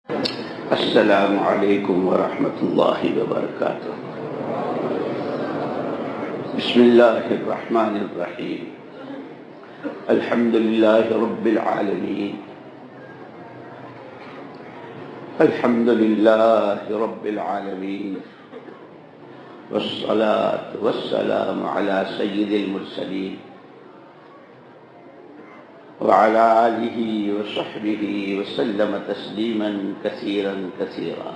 السلام علیکم ورحمۃ اللہ وبرکاتہ۔ بسم اللہ الرحمن الرحیم۔ الحمد للہ رب العالمین، الحمد للہ رب العالمین، والصلاة والسلام علی سید المرسلین وعلى آلہ وصحبہ وسلم تسلیما کثیرا کثیرا۔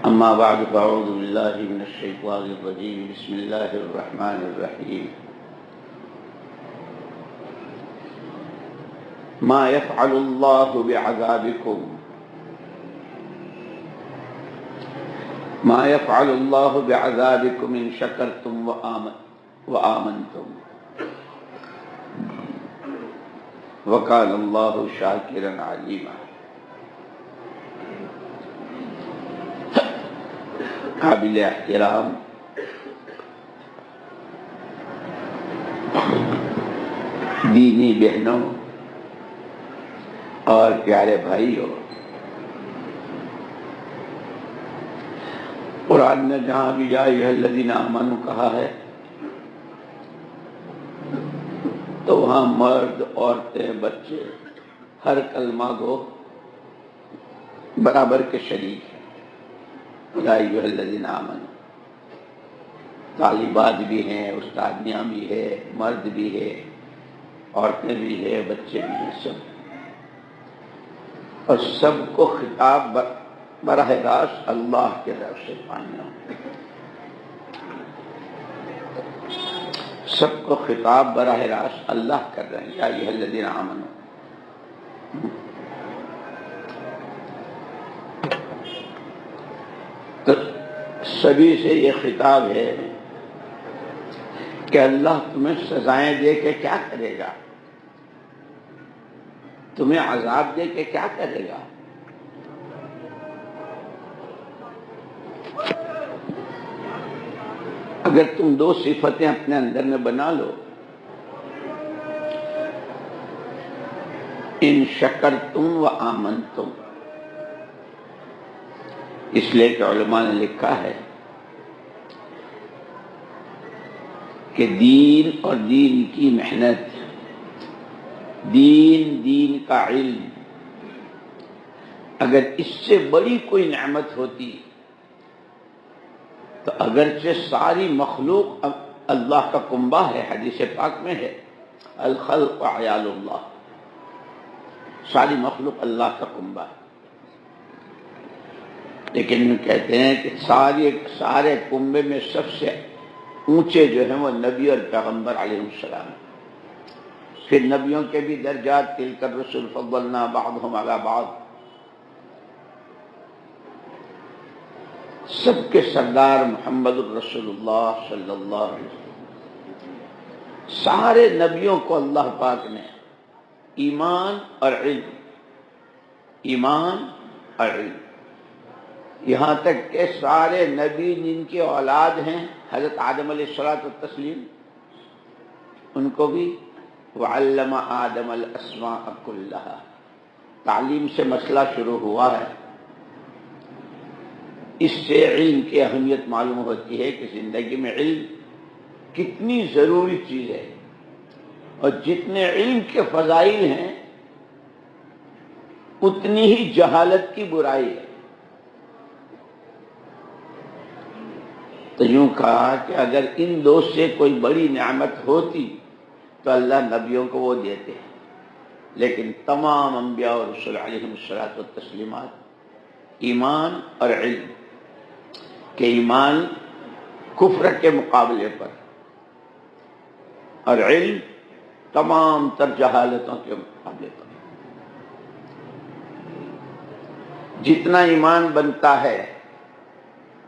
اما بعد فاعوذ باللہ من الشیطان الرجیم، بسم اللہ الرحمن الرحیم۔ ما يفعل اللہ بعذابکم ما يفعل اللہ بعذابکم ان شکرتم وآمنتم وَقَالَ اللَّهُ شَاكِرًا عَلِيمًا۔ قابل احترام دینی بہنوں اور پیارے بھائیوں، قرآن نے جہاں بھی یا ایھا الذین آمنوا کہا ہے تو وہاں مرد، عورتیں، بچے ہر کلمہ گو برابر کے شریک ہیں۔ یا ایھا الذین آمنوا، طالبات بھی ہیں، استادیاں بھی ہیں، مرد بھی ہیں، عورتیں بھی ہیں، بچے بھی ہیں، سب، اور سب کو خطاب براہ راست اللہ کی طرف سے پانا، سب کو خطاب براہ راست اللہ کر رہے ہیں۔ یا ایھا الذین آمنوا، تو سبھی سے یہ خطاب ہے کہ اللہ تمہیں سزائیں دے کے کیا کرے گا، تمہیں عذاب دے کے کیا کرے گا۔ اگر تم دو صفتیں اپنے اندر میں بنا لو، ان شکرتم و آمنتم، اس لیے کہ علماء نے لکھا ہے کہ دین اور دین کی محنت، دین کا علم، اگر اس سے بڑی کوئی نعمت ہوتی تو اگرچہ ساری مخلوق اللہ کا کنبہ ہے، حدیث پاک میں ہے الخلق عیال اللہ، ساری مخلوق اللہ کا کنبہ ہے، لیکن کہتے ہیں کہ سارے کنبے میں سب سے اونچے جو ہیں وہ نبی اور پیغمبر علیہ السلام، پھر نبیوں کے بھی درجات، تلک الرسل فضلنا بعضهم علی بعض، سب کے سردار محمد الرسول اللہ صلی اللہ علیہ وسلم، سارے نبیوں کو اللہ پاک نے ایمان اور علم، یہاں تک کہ سارے نبی جن کی اولاد ہیں حضرت آدم علیہ الصلوۃ والتسلیم، ان کو بھی وعلم آدم الاسماء کلھا، تعلیم سے مسئلہ شروع ہوا ہے۔ اس سے علم کی اہمیت معلوم ہوتی ہے کہ زندگی میں علم کتنی ضروری چیز ہے، اور جتنے علم کے فضائل ہیں اتنی ہی جہالت کی برائی ہے۔ تو یوں کہا کہ اگر ان دو سے کوئی بڑی نعمت ہوتی تو اللہ نبیوں کو وہ دیتے ہیں، لیکن تمام انبیاء اور رسول علیہم الصلوۃ والتسلیمات ایمان اور علم، کہ ایمان کفر کے مقابلے پر اور علم تمام تر جہالتوں کے مقابلے پر، جتنا ایمان بنتا ہے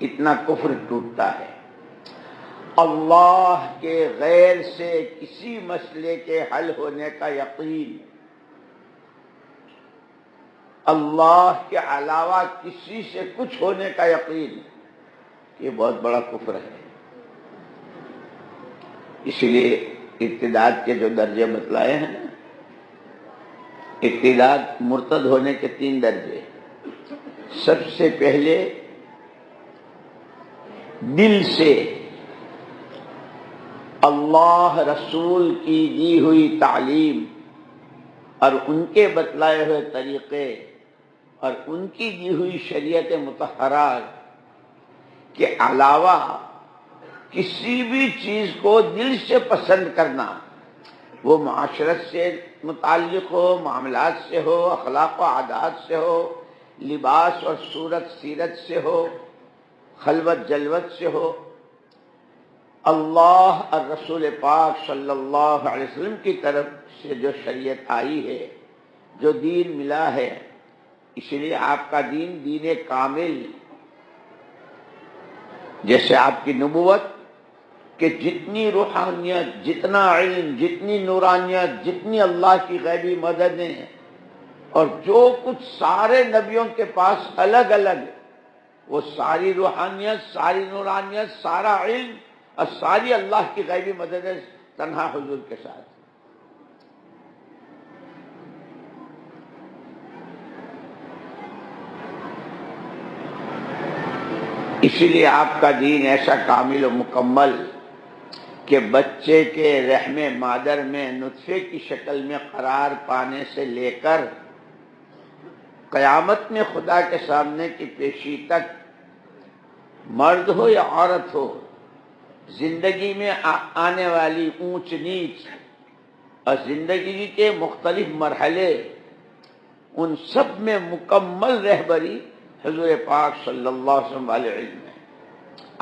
اتنا کفر ٹوٹتا ہے۔ اللہ کے غیر سے کسی مسئلے کے حل ہونے کا یقین، اللہ کے علاوہ کسی سے کچھ ہونے کا یقین، یہ بہت بڑا کفر ہے۔ اسی لیے ارتداد کے جو درجے بتلائے ہیں، ارتداد مرتد ہونے کے 3 درجے. سب سے پہلے دل سے اللہ رسول کی دی ہوئی تعلیم اور ان کے بتلائے ہوئے طریقے اور ان کی دی ہوئی شریعت مطہرہ کے علاوہ کسی بھی چیز کو دل سے پسند کرنا، وہ معاشرت سے متعلق ہو، معاملات سے ہو، اخلاق و عادات سے ہو، لباس اور صورت سیرت سے ہو، خلوت جلوت سے ہو، اللہ اور رسول پاک صلی اللہ علیہ وسلم کی طرف سے جو شریعت آئی ہے، جو دین ملا ہے. اس لیے آپ کا دین دین کامل، جیسے آپ کی نبوت کہ جتنی روحانیت، جتنا علم، جتنی نورانیت، جتنی اللہ کی غیبی مددیں اور جو کچھ سارے نبیوں کے پاس الگ الگ، وہ ساری روحانیت، ساری نورانیت، سارا علم اور ساری اللہ کی غیبی مددیں تنہا حضور کے ساتھ. اسی لیے آپ کا دین ایسا کامل و مکمل کہ بچے کے رحم مادر میں نطفے کی شکل میں قرار پانے سے لے کر قیامت میں خدا کے سامنے کی پیشی تک، مرد ہو یا عورت ہو، زندگی میں آنے والی اونچ نیچ اور زندگی کے مختلف مرحلے، ان سب میں مکمل رہبری حضور پاک صلی اللہ علیہ وسلم والے علم ہے،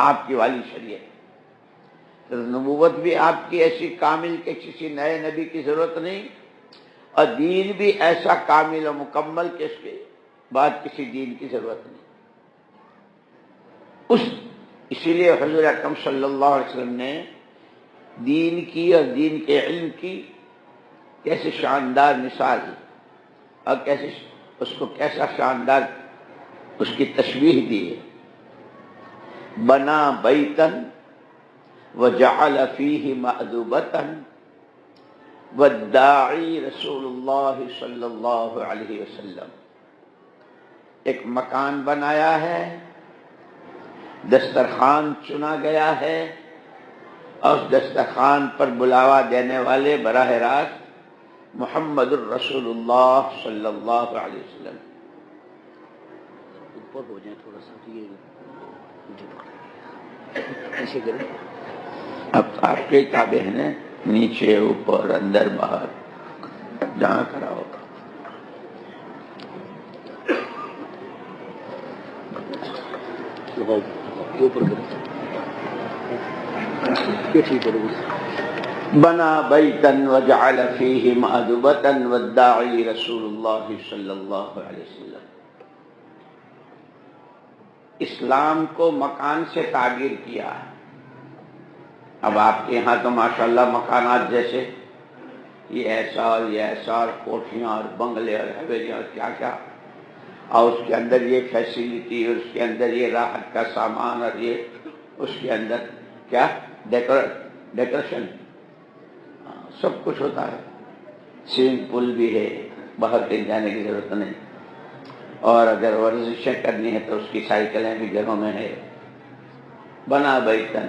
آپ کی والی شریعت. نبوت بھی آپ کی ایسی کامل کہ کسی نئے نبی کی ضرورت نہیں، اور دین بھی ایسا کامل و مکمل کہ اس کے بعد کسی دین کی ضرورت نہیں. اسی لیے حضور اکرم صلی اللہ علیہ وسلم نے دین کی اور دین کے علم کی کیسے شاندار مثال اور کیسے اس کو کیسا شاندار اس کی تشبیہ دی ہے. بنا بیتن وجعل فیہ مأدبتن والداعی رسول اللہ صلی اللہ علیہ وسلم. ایک مکان بنایا ہے، دسترخوان چنا گیا ہے، اور اس دسترخوان پر بلاوا دینے والے براہ راست محمد الرسول اللہ صلی اللہ علیہ وسلم. اوپر ہو جائیں تھوڑا سا، ایسے کریں. اب آپ کے تابع ہیں، نیچے اوپر اندر باہر جہاں کرا ہوگا. بنا بیتن وجعل فیہ مأدبتن والداعی رسول اللہ صلی اللہ علیہ وسلم. اسلام کو مکان سے تعبیر کیا. اب آپ کے یہاں تو ماشاءاللہ مکانات جیسے یہ ایسا اور یہ ایسا اور کوٹھیاں اور بنگلے اور حویلیاں اور کیا کیا، اور اس کے اندر یہ فیسیلیٹی اور اس کے اندر یہ راحت کا سامان اور یہ اس کے اندر کیا ڈیکوریشن سب کچھ ہوتا ہے. سوئمنگ پول بھی ہے، باہر کہیں جانے کی ضرورت نہیں، اور اگر ورزشیں کرنی ہے تو اس کی سائیکلیں بھی گھروں میں ہے. بنا بیتن،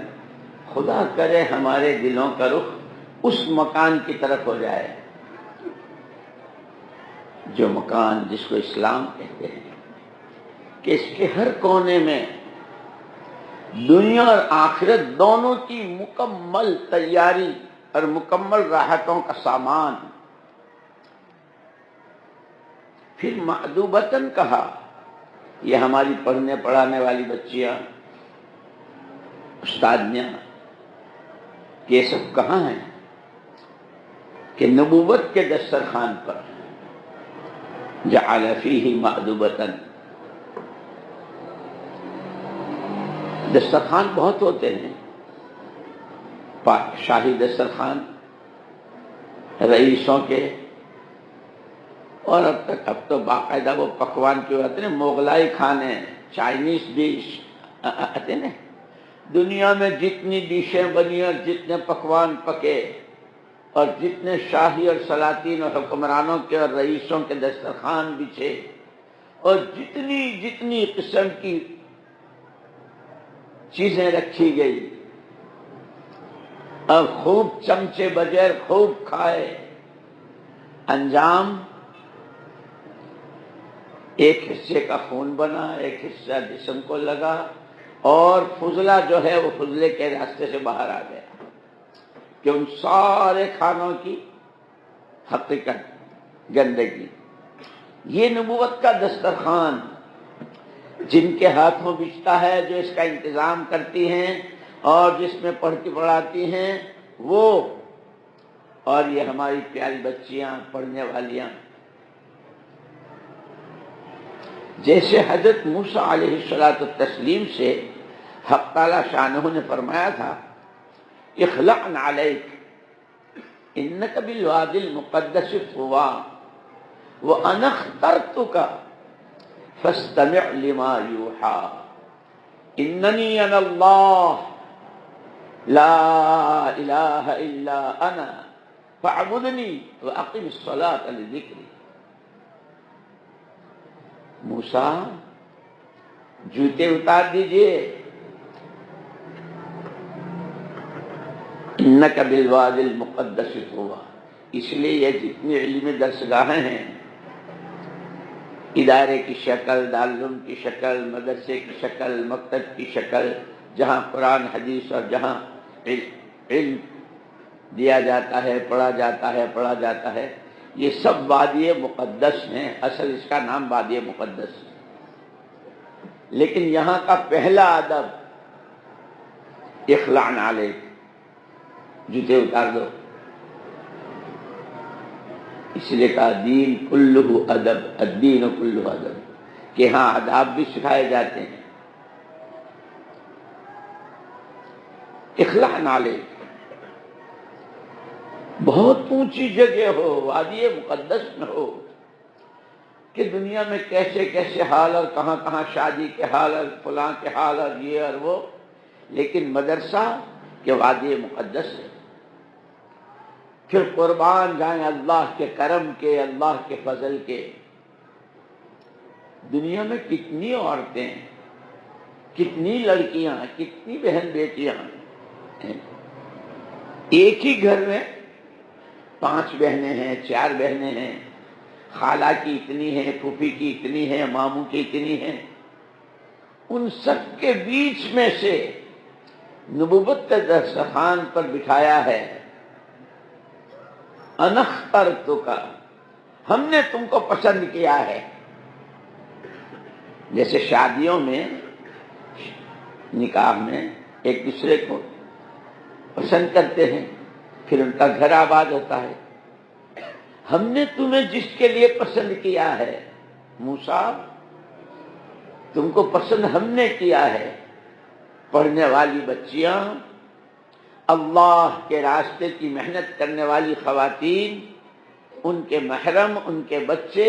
خدا کرے ہمارے دلوں کا رخ اس مکان کی طرف ہو جائے، جو مکان جس کو اسلام کہتے ہیں، کہ اس کے ہر کونے میں دنیا اور آخرت دونوں کی مکمل تیاری اور مکمل راحتوں کا سامان. پھر مأدوبتن کہا، یہ ہماری پڑھنے پڑھانے والی بچیاں، استادیاں، یہ سب کہاں ہیں کہ نبوت کے دسترخوان پر. جعل فیہ مأدوبتن. دسترخوان بہت ہوتے ہیں، شاہی دسترخوان رئیسوں کے، اور اب تو باقاعدہ وہ پکوان کیوں آتے ہیں، مغلائی کھانے، چائنیز ڈش آتے ہیں. دنیا میں جتنی ڈشیں بنی اور جتنے پکوان پکے، اور جتنے شاہی اور سلاطین اور حکمرانوں کے اور رئیسوں کے دسترخوان بچھے اور جتنی جتنی قسم کی چیزیں رکھی گئی اور خوب چمچے بجیر خوب کھائے، انجام ایک حصے کا خون بنا، ایک حصہ جسم کو لگا، اور فضلہ جو ہے وہ فضلے کے راستے سے باہر آ گیا کہ ان سارے کھانوں کی حقیقت گندگی۔ یہ نبوت کا دسترخوان جن کے ہاتھوں بچتا ہے، جو اس کا انتظام کرتی ہیں اور جس میں پڑھتی پڑھاتی ہیں وہ، اور یہ ہماری پیاری بچیاں پڑھنے والیاں، جیسے حضرت موسیٰ علیہ السلام سے حق تعالی شانہ نے فرمایا تھا اخلعن علیک انک بالوادی المقدس طویٰ وانا اخترتک فاستمع لما یوحیٰ اننی انا اللہ لا الہ الا انا فاعبدنی واقم الصلاۃ لذکری۔ موسیٰ جوتے اتار دیجئے، انک بالوادی المقدس طویٰ، اس لیے یہ جتنی علمی درسگاہیں ہیں، ادارے کی شکل، دارالعلوم کی شکل، مدرسے کی شکل، مکتب کی شکل، جہاں قرآن حدیث اور جہاں علم دیا جاتا ہے، پڑھا جاتا ہے، یہ سب وادی مقدس ہیں۔ اصل اس کا نام وادی مقدس ہے، لیکن یہاں کا پہلا ادب اخلعن علیک، جوتے اتار دو۔ اس لیے کہا دین کلہ ادب، الدین کلہ ادب، کہ ہاں آداب بھی سکھائے جاتے ہیں۔ اخلعن علیک، بہت اونچی جگہ ہو، وادی مقدس میں ہو، کہ دنیا میں کیسے کیسے حال اور کہاں کہاں شادی کے حال اور فلاں کے حال اور یہ اور وہ، لیکن مدرسہ کہ وادی مقدس ہے۔ پھر قربان جائیں اللہ کے کرم کے، اللہ کے فضل کے، دنیا میں کتنی عورتیں، کتنی لڑکیاں، کتنی بہن بیٹیاں ہیں، ایک ہی گھر میں 5 بہنیں ہیں، 4 بہنیں ہیں، خالہ کی اتنی ہیں، پھوپھی کی اتنی ہیں، ماموں کی اتنی ہیں، ان سب کے بیچ میں سے نبوت کے دسترخوان پر بٹھایا ہے انا اخترتک، ہم نے تم کو پسند کیا ہے۔ جیسے شادیوں میں، نکاح میں ایک دوسرے کو پسند کرتے ہیں، پھر ان کا گھر آباد ہوتا ہے۔ ہم نے تمہیں جس کے لیے پسند کیا ہے، موسیٰ تم کو پسند ہم نے کیا ہے، پڑھنے والی بچیاں، اللہ کے راستے کی محنت کرنے والی خواتین، ان کے محرم، ان کے بچے،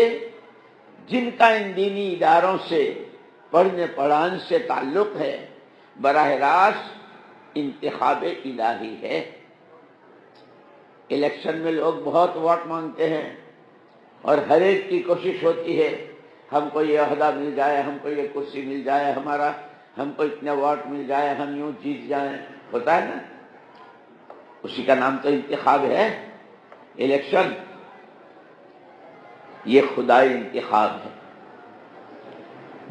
جن کا ان دینی اداروں سے پڑھنے پڑھانے سے تعلق ہے، براہ راست انتخاب الہی ہے۔ الیکشن میں لوگ بہت ووٹ مانگتے ہیں اور ہر ایک کی کوشش ہوتی ہے ہم کو یہ عہدہ مل جائے، ہم کو یہ کرسی مل جائے، ہم کو اتنے ووٹ مل جائے، ہم یوں جیت جائیں، ہوتا ہے نا، اسی کا نام تو انتخاب ہے، الیکشن۔ یہ خدائی انتخاب ہے۔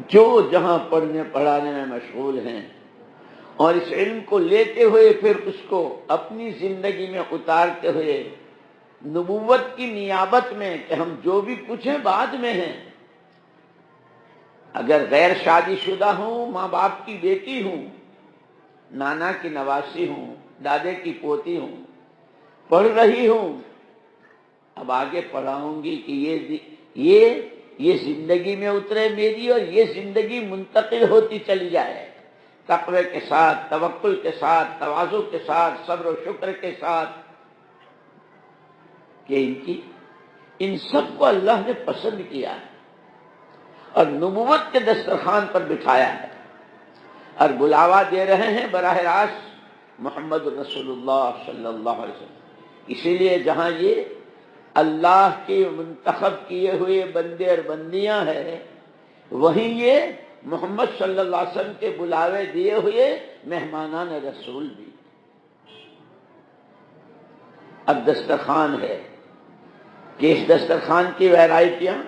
جو جہاں پڑھنے پڑھانے میں مشغول ہیں اور اس علم کو لیتے ہوئے پھر اس کو اپنی زندگی میں اتارتے ہوئے نبوت کی نیابت میں، کہ ہم جو بھی پوچھیں بعد میں ہیں، اگر غیر شادی شدہ ہوں، ماں باپ کی بیٹی ہوں، نانا کی نواسی ہوں، دادے کی پوتی ہوں، پڑھ رہی ہوں، اب آگے پڑھاؤں گی کہ یہ زندگی میں اترے میری، اور یہ زندگی منتقل ہوتی چلی جائے، تقوی کے ساتھ، توکل کے ساتھ، تواضع کے ساتھ، صبر و شکر کے ساتھ، کہ ان سب کو اللہ نے پسند کیا ہے اور نبوت کے دسترخوان پر بٹھایا ہے، اور بلاوا دے رہے ہیں براہ راست محمد رسول اللہ صلی اللہ علیہ وسلم۔ اسی لیے جہاں یہ اللہ کے منتخب کیے ہوئے بندے اور بندیاں ہیں، وہیں یہ محمد صلی اللہ علیہ وسلم کے بلاوے دیے ہوئے مہمانان رسول بھی۔ اب دسترخوان ہے کہ اس دسترخوان کی ویرائٹیاں،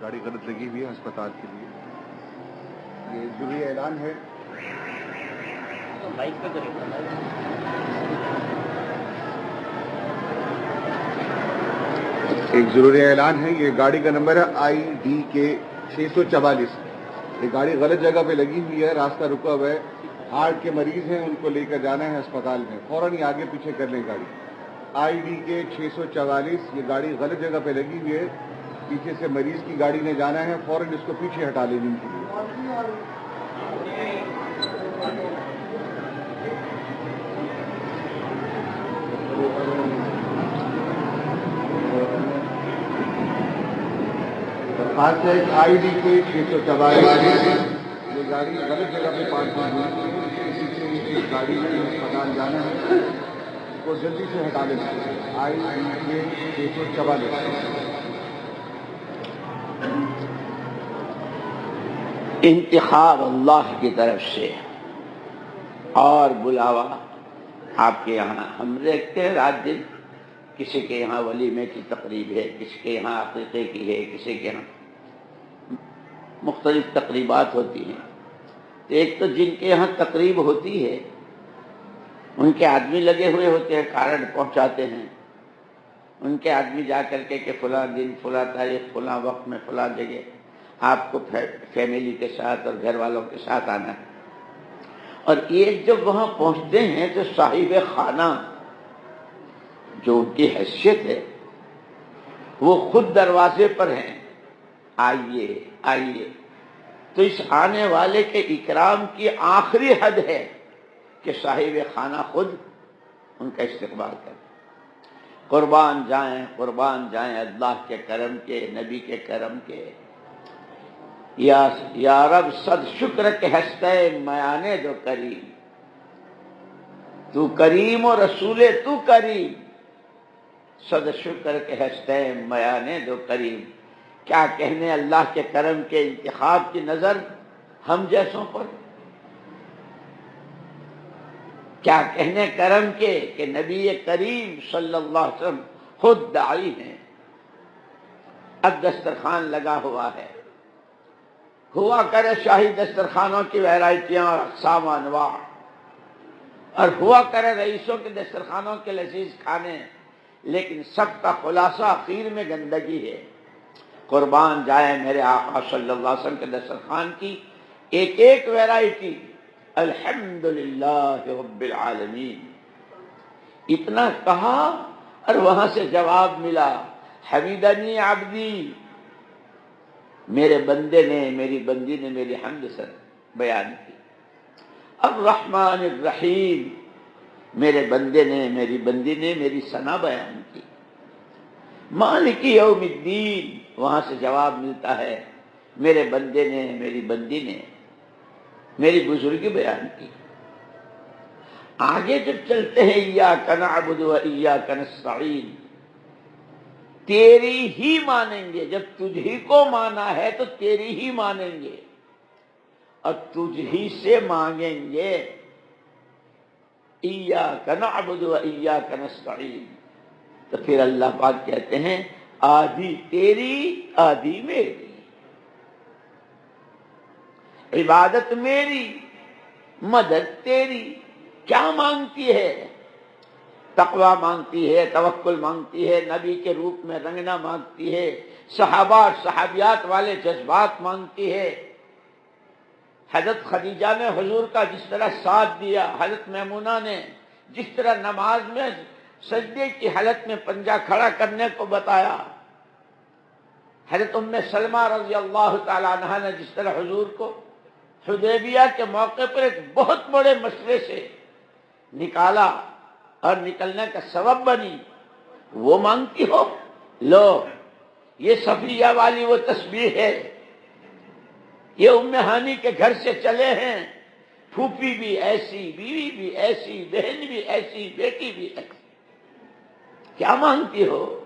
گاڑی غلط لگی ہوئی ہے ہسپتال کے لیے، یہ ضروری اعلان ہے۔ ایک ضروری اعلان ہے، یہ گاڑی کا نمبر ہے IDK 644۔ یہ گاڑی غلط جگہ پہ لگی ہوئی ہے، راستہ رکا ہوا ہے، ہارٹ کے مریض ہیں، ان کو لے کر جانا ہے ہسپتال میں، فوراً ہی آگے پیچھے کر لیں گاڑی۔ IDK 644، یہ گاڑی غلط جگہ پہ لگی ہوئی ہے، پیچھے سے مریض کی گاڑی نے جانا ہے، فوراً اس کو پیچھے ہٹا لیں ان کے لیے۔ درخواست ہے IDK 644، یہ گاڑی غلط جگہ پہ پارک ہوئی ہے، کسی سے گاڑی نے ہسپتال جانا ہے، اس کو جلدی سے ہٹا لیں۔ IDK 644۔ انتخاب اللہ کی طرف سے اور بلاوا آپ کے یہاں ہم دیکھتے ہیں رات دن، کسی کے یہاں ولیمے کی تقریب ہے، کسی کے یہاں عقیقے کی ہے، کسی کے یہاں مختلف تقریبات ہوتی ہیں۔ تو ایک تو جن کے یہاں تقریب ہوتی ہے ان کے آدمی لگے ہوئے ہوتے ہیں، کارڈ پہنچاتے ہیں، ان کے آدمی جا کر کے کہ فلاں دن فلاں تاریخ فلاں وقت میں فلاں جگہ آپ کو فیملی کے ساتھ اور گھر والوں کے ساتھ آنا ہے۔ اور ایک جب وہاں پہنچتے ہیں تو صاحب خانہ جو ان کی حیثیت ہے وہ خود دروازے پر ہیں، آئیے آئیے۔ تو اس آنے والے کے اکرام کی آخری حد ہے کہ صاحب خانہ خود ان کا استقبال کرے۔ قربان جائیں اللہ کے کرم کے، نبی کے کرم کے۔ یا رب صد شکر کے ہستے میانے دو کریم، تو کریم و رسول تو کریم، صد شکر کے ہستے میانے دو کریم۔ کیا کہنے اللہ کے کرم کے انتخاب کی نظر ہم جیسوں پر، کیا کہنے کرم کے کہ نبی کریم صلی اللہ علیہ وسلم خود داعی ہیں۔ اب دسترخوان لگا ہوا ہے، ہوا کرے شاہی دسترخوانوں کی ویرائٹیاں اور اقسام و انواع، اور ہوا کرے رئیسوں کے دسترخوانوں کے لذیذ کھانے، لیکن سب کا خلاصہ اخیر میں گندگی ہے۔ قربان جائے میرے آقا صلی اللہ علیہ وسلم کے دسترخوان کی ایک ایک ویرائٹی، الحمدللہ رب العالمین۔ اتنا کہا اور وہاں سے جواب ملا، حمیدنی عبدی، میرے بندے نے میری بندی نے میری حمد سے بیان کی۔ الرحمن الرحیم، میرے بندے نے میری بندی نے میری ثنا بیان کی۔ مالک یوم الدین، وہاں سے جواب ملتا ہے میرے بندے نے میری بندی نے میری بزرگی بیان کی۔ آگے جب چلتے ہیں ایاک نعبد و ایاک نستعین، تیری ہی مانیں گے، جب تجھ ہی کو مانا ہے تو تیری ہی مانیں گے اور تجھ ہی سے مانگیں گے۔ ایاک نعبد و ایاک نستعین، تو پھر اللہ پاک کہتے ہیں آدھی تیری آدھی میری، عبادت میری مدد تیری۔ کیا مانگتی ہے؟ تقوی مانگتی ہے، توکل مانگتی ہے، نبی کے روپ میں رنگنا مانگتی ہے، صحابہ اور صحابیات والے جذبات مانگتی ہے۔ حضرت خدیجہ نے حضور کا جس طرح ساتھ دیا، حضرت میمونہ نے جس طرح نماز میں سجدے کی حالت میں پنجہ کھڑا کرنے کو بتایا، حضرت ام سلمہ رضی اللہ تعالی عنہا نے جس طرح حضور کو حدیبیہ کے موقع پر ایک بہت بڑے مسئلے سے نکالا اور نکلنے کا سبب بنی، وہ مانگتی ہو؟ لو، یہ صفیہ والی وہ تسبیح ہے، یہ ام ہانی کے گھر سے چلے ہیں پھوپھی بھی ایسی، بیوی بھی ایسی، بہن بھی ایسی، بیٹی بھی ایسی، کیا مانگتی ہو؟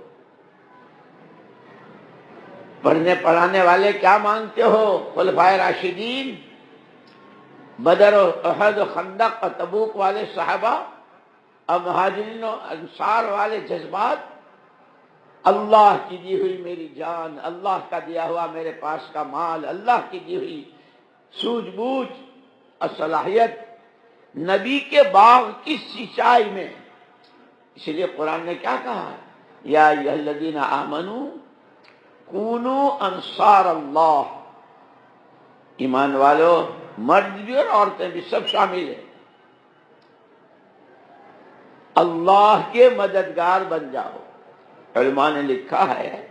پڑھنے پڑھانے والے کیا مانگتے ہو؟ خلفائے راشدین، بدر و احد و خندق اور تبوک والے صحابہ اور مہاجرین و انصار والے جذبات، اللہ کی دی ہوئی میری جان، اللہ کا دیا ہوا میرے پاس کا مال، اللہ کی دی ہوئی سوجھ بوجھ اور صلاحیت نبی کے باغ کی سینچائی میں۔ اس لیے قرآن نے کیا کہا؟ یا ایھا الذین آمنوا کونوا انصار اللہ، ایمان والو، مرد بھی اور عورتیں بھی سب شامل ہیں، اللہ کے مددگار بن جاؤ۔ علماء نے لکھا ہے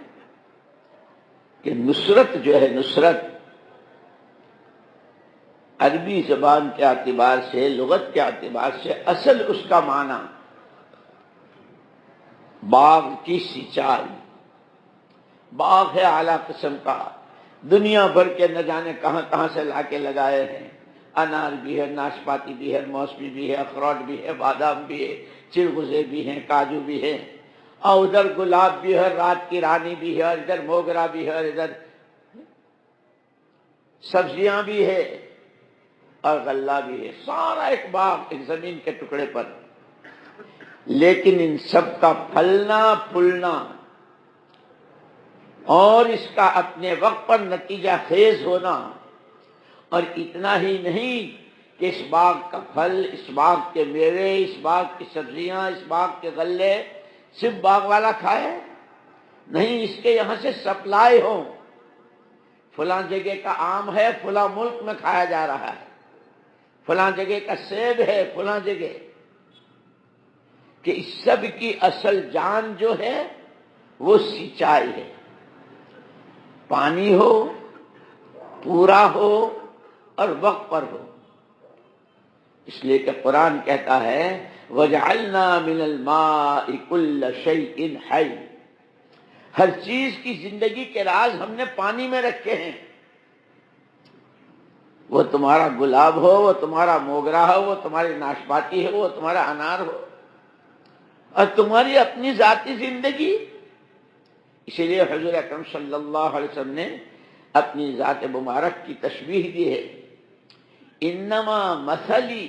کہ نصرت جو ہے، نصرت عربی زبان کے اعتبار سے، لغت کے اعتبار سے اصل اس کا معنی باغ کی سینچائی۔ باغ ہے اعلیٰ قسم کا، دنیا بھر کے نہ جانے کہاں کہاں سے لا کے لگائے ہیں، انار بھی ہے، ناشپاتی بھی ہے، موسمی بھی ہے، اخروٹ بھی ہے، بادام بھی ہے، چرغزے بھی ہیں، کاجو بھی ہیں، اور ادھر گلاب بھی ہے، رات کی رانی بھی ہے، اور ادھر موگرا بھی ہے، اور ادھر سبزیاں بھی ہے اور غلہ بھی ہے، سارا ایک باغ ایک زمین کے ٹکڑے پر۔ لیکن ان سب کا پھلنا پھولنا اور اس کا اپنے وقت پر نتیجہ خیز ہونا، اور اتنا ہی نہیں کہ اس باغ کا پھل، اس باغ کے میوے، اس باغ کی سبزیاں، اس باغ کے غلے صرف باغ والا کھائے، نہیں، اس کے یہاں سے سپلائی ہو۔ فلاں جگہ کا آم ہے، فلاں ملک میں کھایا جا رہا ہے، فلاں جگہ کا سیب ہے، فلاں جگہ، کہ اس سب کی اصل جان جو ہے وہ سینچائی ہے، پانی ہو، پورا ہو اور وقت پر ہو۔ اس لیے کہ قرآن کہتا ہے وَجَعَلْنَا مِنَ الْمَاءِ كُلَّ شَيْءٍ حَيٍّ، ہر چیز کی زندگی کے راز ہم نے پانی میں رکھے ہیں۔ وہ تمہارا گلاب ہو، وہ تمہارا موگرا ہو، وہ تمہاری ناشپاتی ہو، وہ تمہارا انار ہو، اور تمہاری اپنی ذاتی زندگی۔ اسی لیے حضور اکرم صلی اللہ علیہ وسلم نے اپنی ذات مبارک کی تشبیہ دی ہے، انما مثلی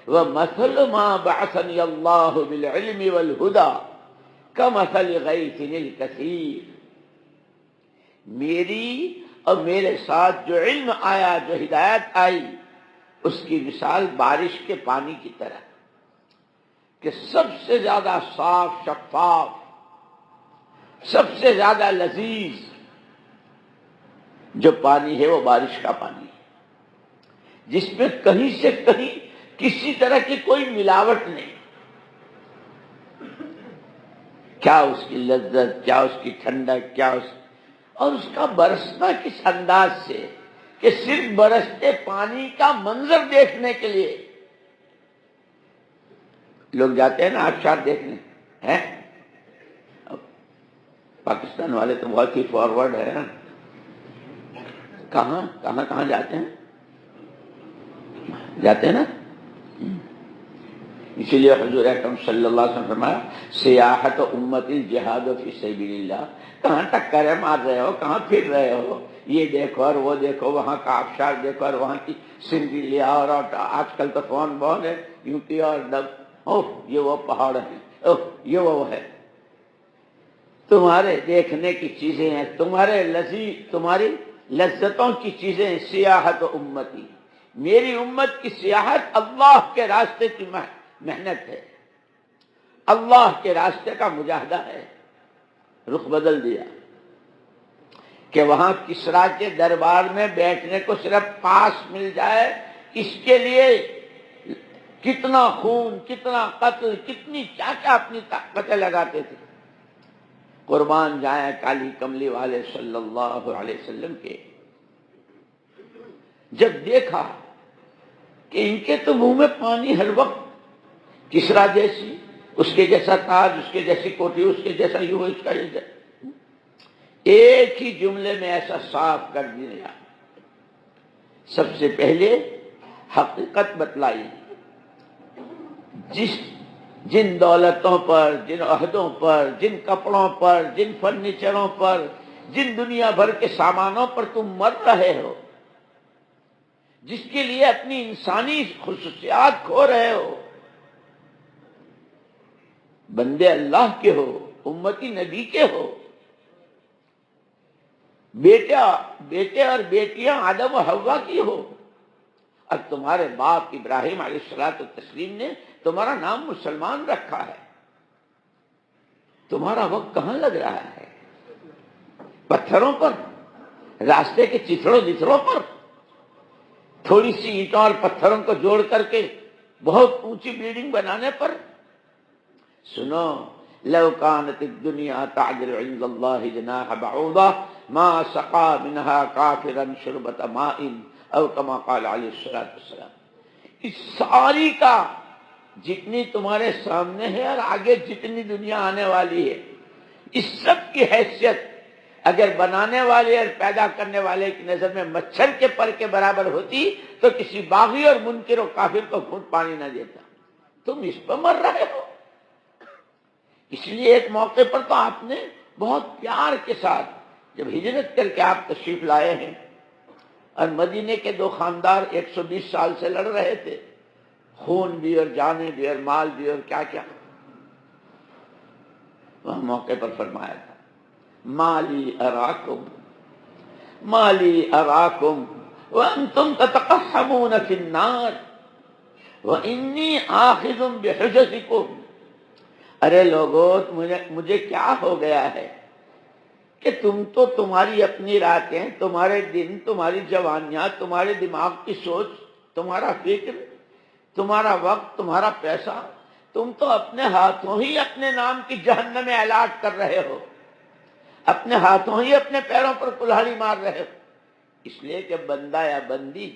ومثل ما بعثنی اللہ بالعلم والہدی کمثل غیث الکثیر، میری اور میرے ساتھ جو علم آیا، جو ہدایت آئی، اس کی مثال بارش کے پانی کی طرح کہ سب سے زیادہ صاف شفاف، سب سے زیادہ لذیذ جو پانی ہے وہ بارش کا پانی ہے، جس میں کہیں سے کہیں کسی طرح کی کوئی ملاوٹ نہیں۔ کیا اس کی لذت، کیا اس کی ٹھنڈک، کیا اس، اور اس کا برسنا کس انداز سے کہ صرف برستے پانی کا منظر دیکھنے کے لیے لوگ جاتے ہیں نا آبشار دیکھنے ہیں۔ پاکستان والے تو بہت ہی فارورڈ ہے، کہاں جاتے ہیں نا۔ اسی لیے حضور اکرم صلی اللہ علیہ وسلم فرمایا سیاحت امت الجہاد فی سبیل اللہ، کہاں ٹکریں مار رہے ہو، کہاں پھر رہے ہو، یہ دیکھو اور وہ دیکھو، وہاں کا آبشار دیکھو اور وہاں کی سنری لیا، اور آج کل تو فون بہت ہے، یوٹی اور اوہ یہ وہ پہاڑ ہیں، اوہ یہ وہ ہے، تمہارے دیکھنے کی چیزیں ہیں، تمہاری لذتوں کی چیزیں ہیں۔ سیاحت امتی، میری امت کی سیاحت اللہ کے راستے کی محنت ہے، اللہ کے راستے کا مجاہدہ ہے۔ رخ بدل دیا کہ وہاں کسریٰ کے دربار میں بیٹھنے کو صرف پاس مل جائے، اس کے لیے کتنا خون، کتنا قتل، کتنی کیا اپنی طاقتیں لگاتے تھے۔ قربان جائیں کالی کملی والے صلی اللہ علیہ وسلم کے۔ جب دیکھا کہ ان کے تو منہ میں پانی ہر وقت، کسریٰ جیسی، اس کے جیسا تاج، اس کے جیسی کوٹھی، اس کے جیسا یوں، اس کا جیسا، ایک ہی جملے میں ایسا صاف کر دیا سب سے پہلے حقیقت بتلائی، جن دولتوں پر، جن عہدوں پر، جن کپڑوں پر، جن فرنیچروں پر، جن دنیا بھر کے سامانوں پر تم مر رہے ہو، جس کے لیے اپنی انسانی خصوصیات کھو رہے ہو، بندے اللہ کے ہو، امتی نبی کے ہو، بیٹے اور بیٹیاں آدم و حوا کی ہو، اور تمہارے باپ ابراہیم علیہ الصلوۃ والتسلیم نے تمہارا نام مسلمان رکھا ہے، تمہارا وقت کہاں لگ رہا ہے؟ پتھروں پر، راستے کے چتھڑوں بتھڑوں پر، تھوڑی سی اینٹوں اور پتھروں کو جوڑ کر کے بہت اونچی بلڈنگ بنانے پر؟ سنو، لو كانت الدنيا تعدل عند الله جناح بعوضة ما سقى منها كافرا شربة ماء او كما قال علیہ الصلوۃ والسلام۔ اس ساری کا جتنی تمہارے سامنے ہے اور آگے جتنی دنیا آنے والی ہے، اس سب کی حیثیت اگر بنانے والے اور پیدا کرنے والے کی نظر میں مچھر کے پر کے برابر ہوتی تو کسی باغی اور منکر و کافر کو گھونٹ پانی نہ دیتا۔ تم اس پر مر رہے ہو۔ اس لیے ایک موقع پر تو آپ نے بہت پیار کے ساتھ، جب ہجرت کر کے آپ تشریف لائے ہیں اور مدینے کے دو خاندار 120 سال سے لڑ رہے تھے، خون بھی اور جانیں بھی اور مال بھی اور کیا کیا، وہ موقع پر فرمایا تھا، مالی اراکم وانتم تتقحمون فی النار وانی آخذ بحجزکم۔ ارے لوگو، مجھے کیا ہو گیا ہے کہ تم تو تمہاری اپنی راتیں، تمہارے دن، تمہاری جوانیاں، تمہارے دماغ کی سوچ، تمہارا فکر، تمہارا وقت، تمہارا پیسہ، تم تو اپنے ہاتھوں ہی اپنے نام کی جہنم میں الاٹ کر رہے ہو، اپنے ہاتھوں ہی اپنے پیروں پر کلہاڑی مار رہے ہو۔ اس لیے کہ بندہ یا بندی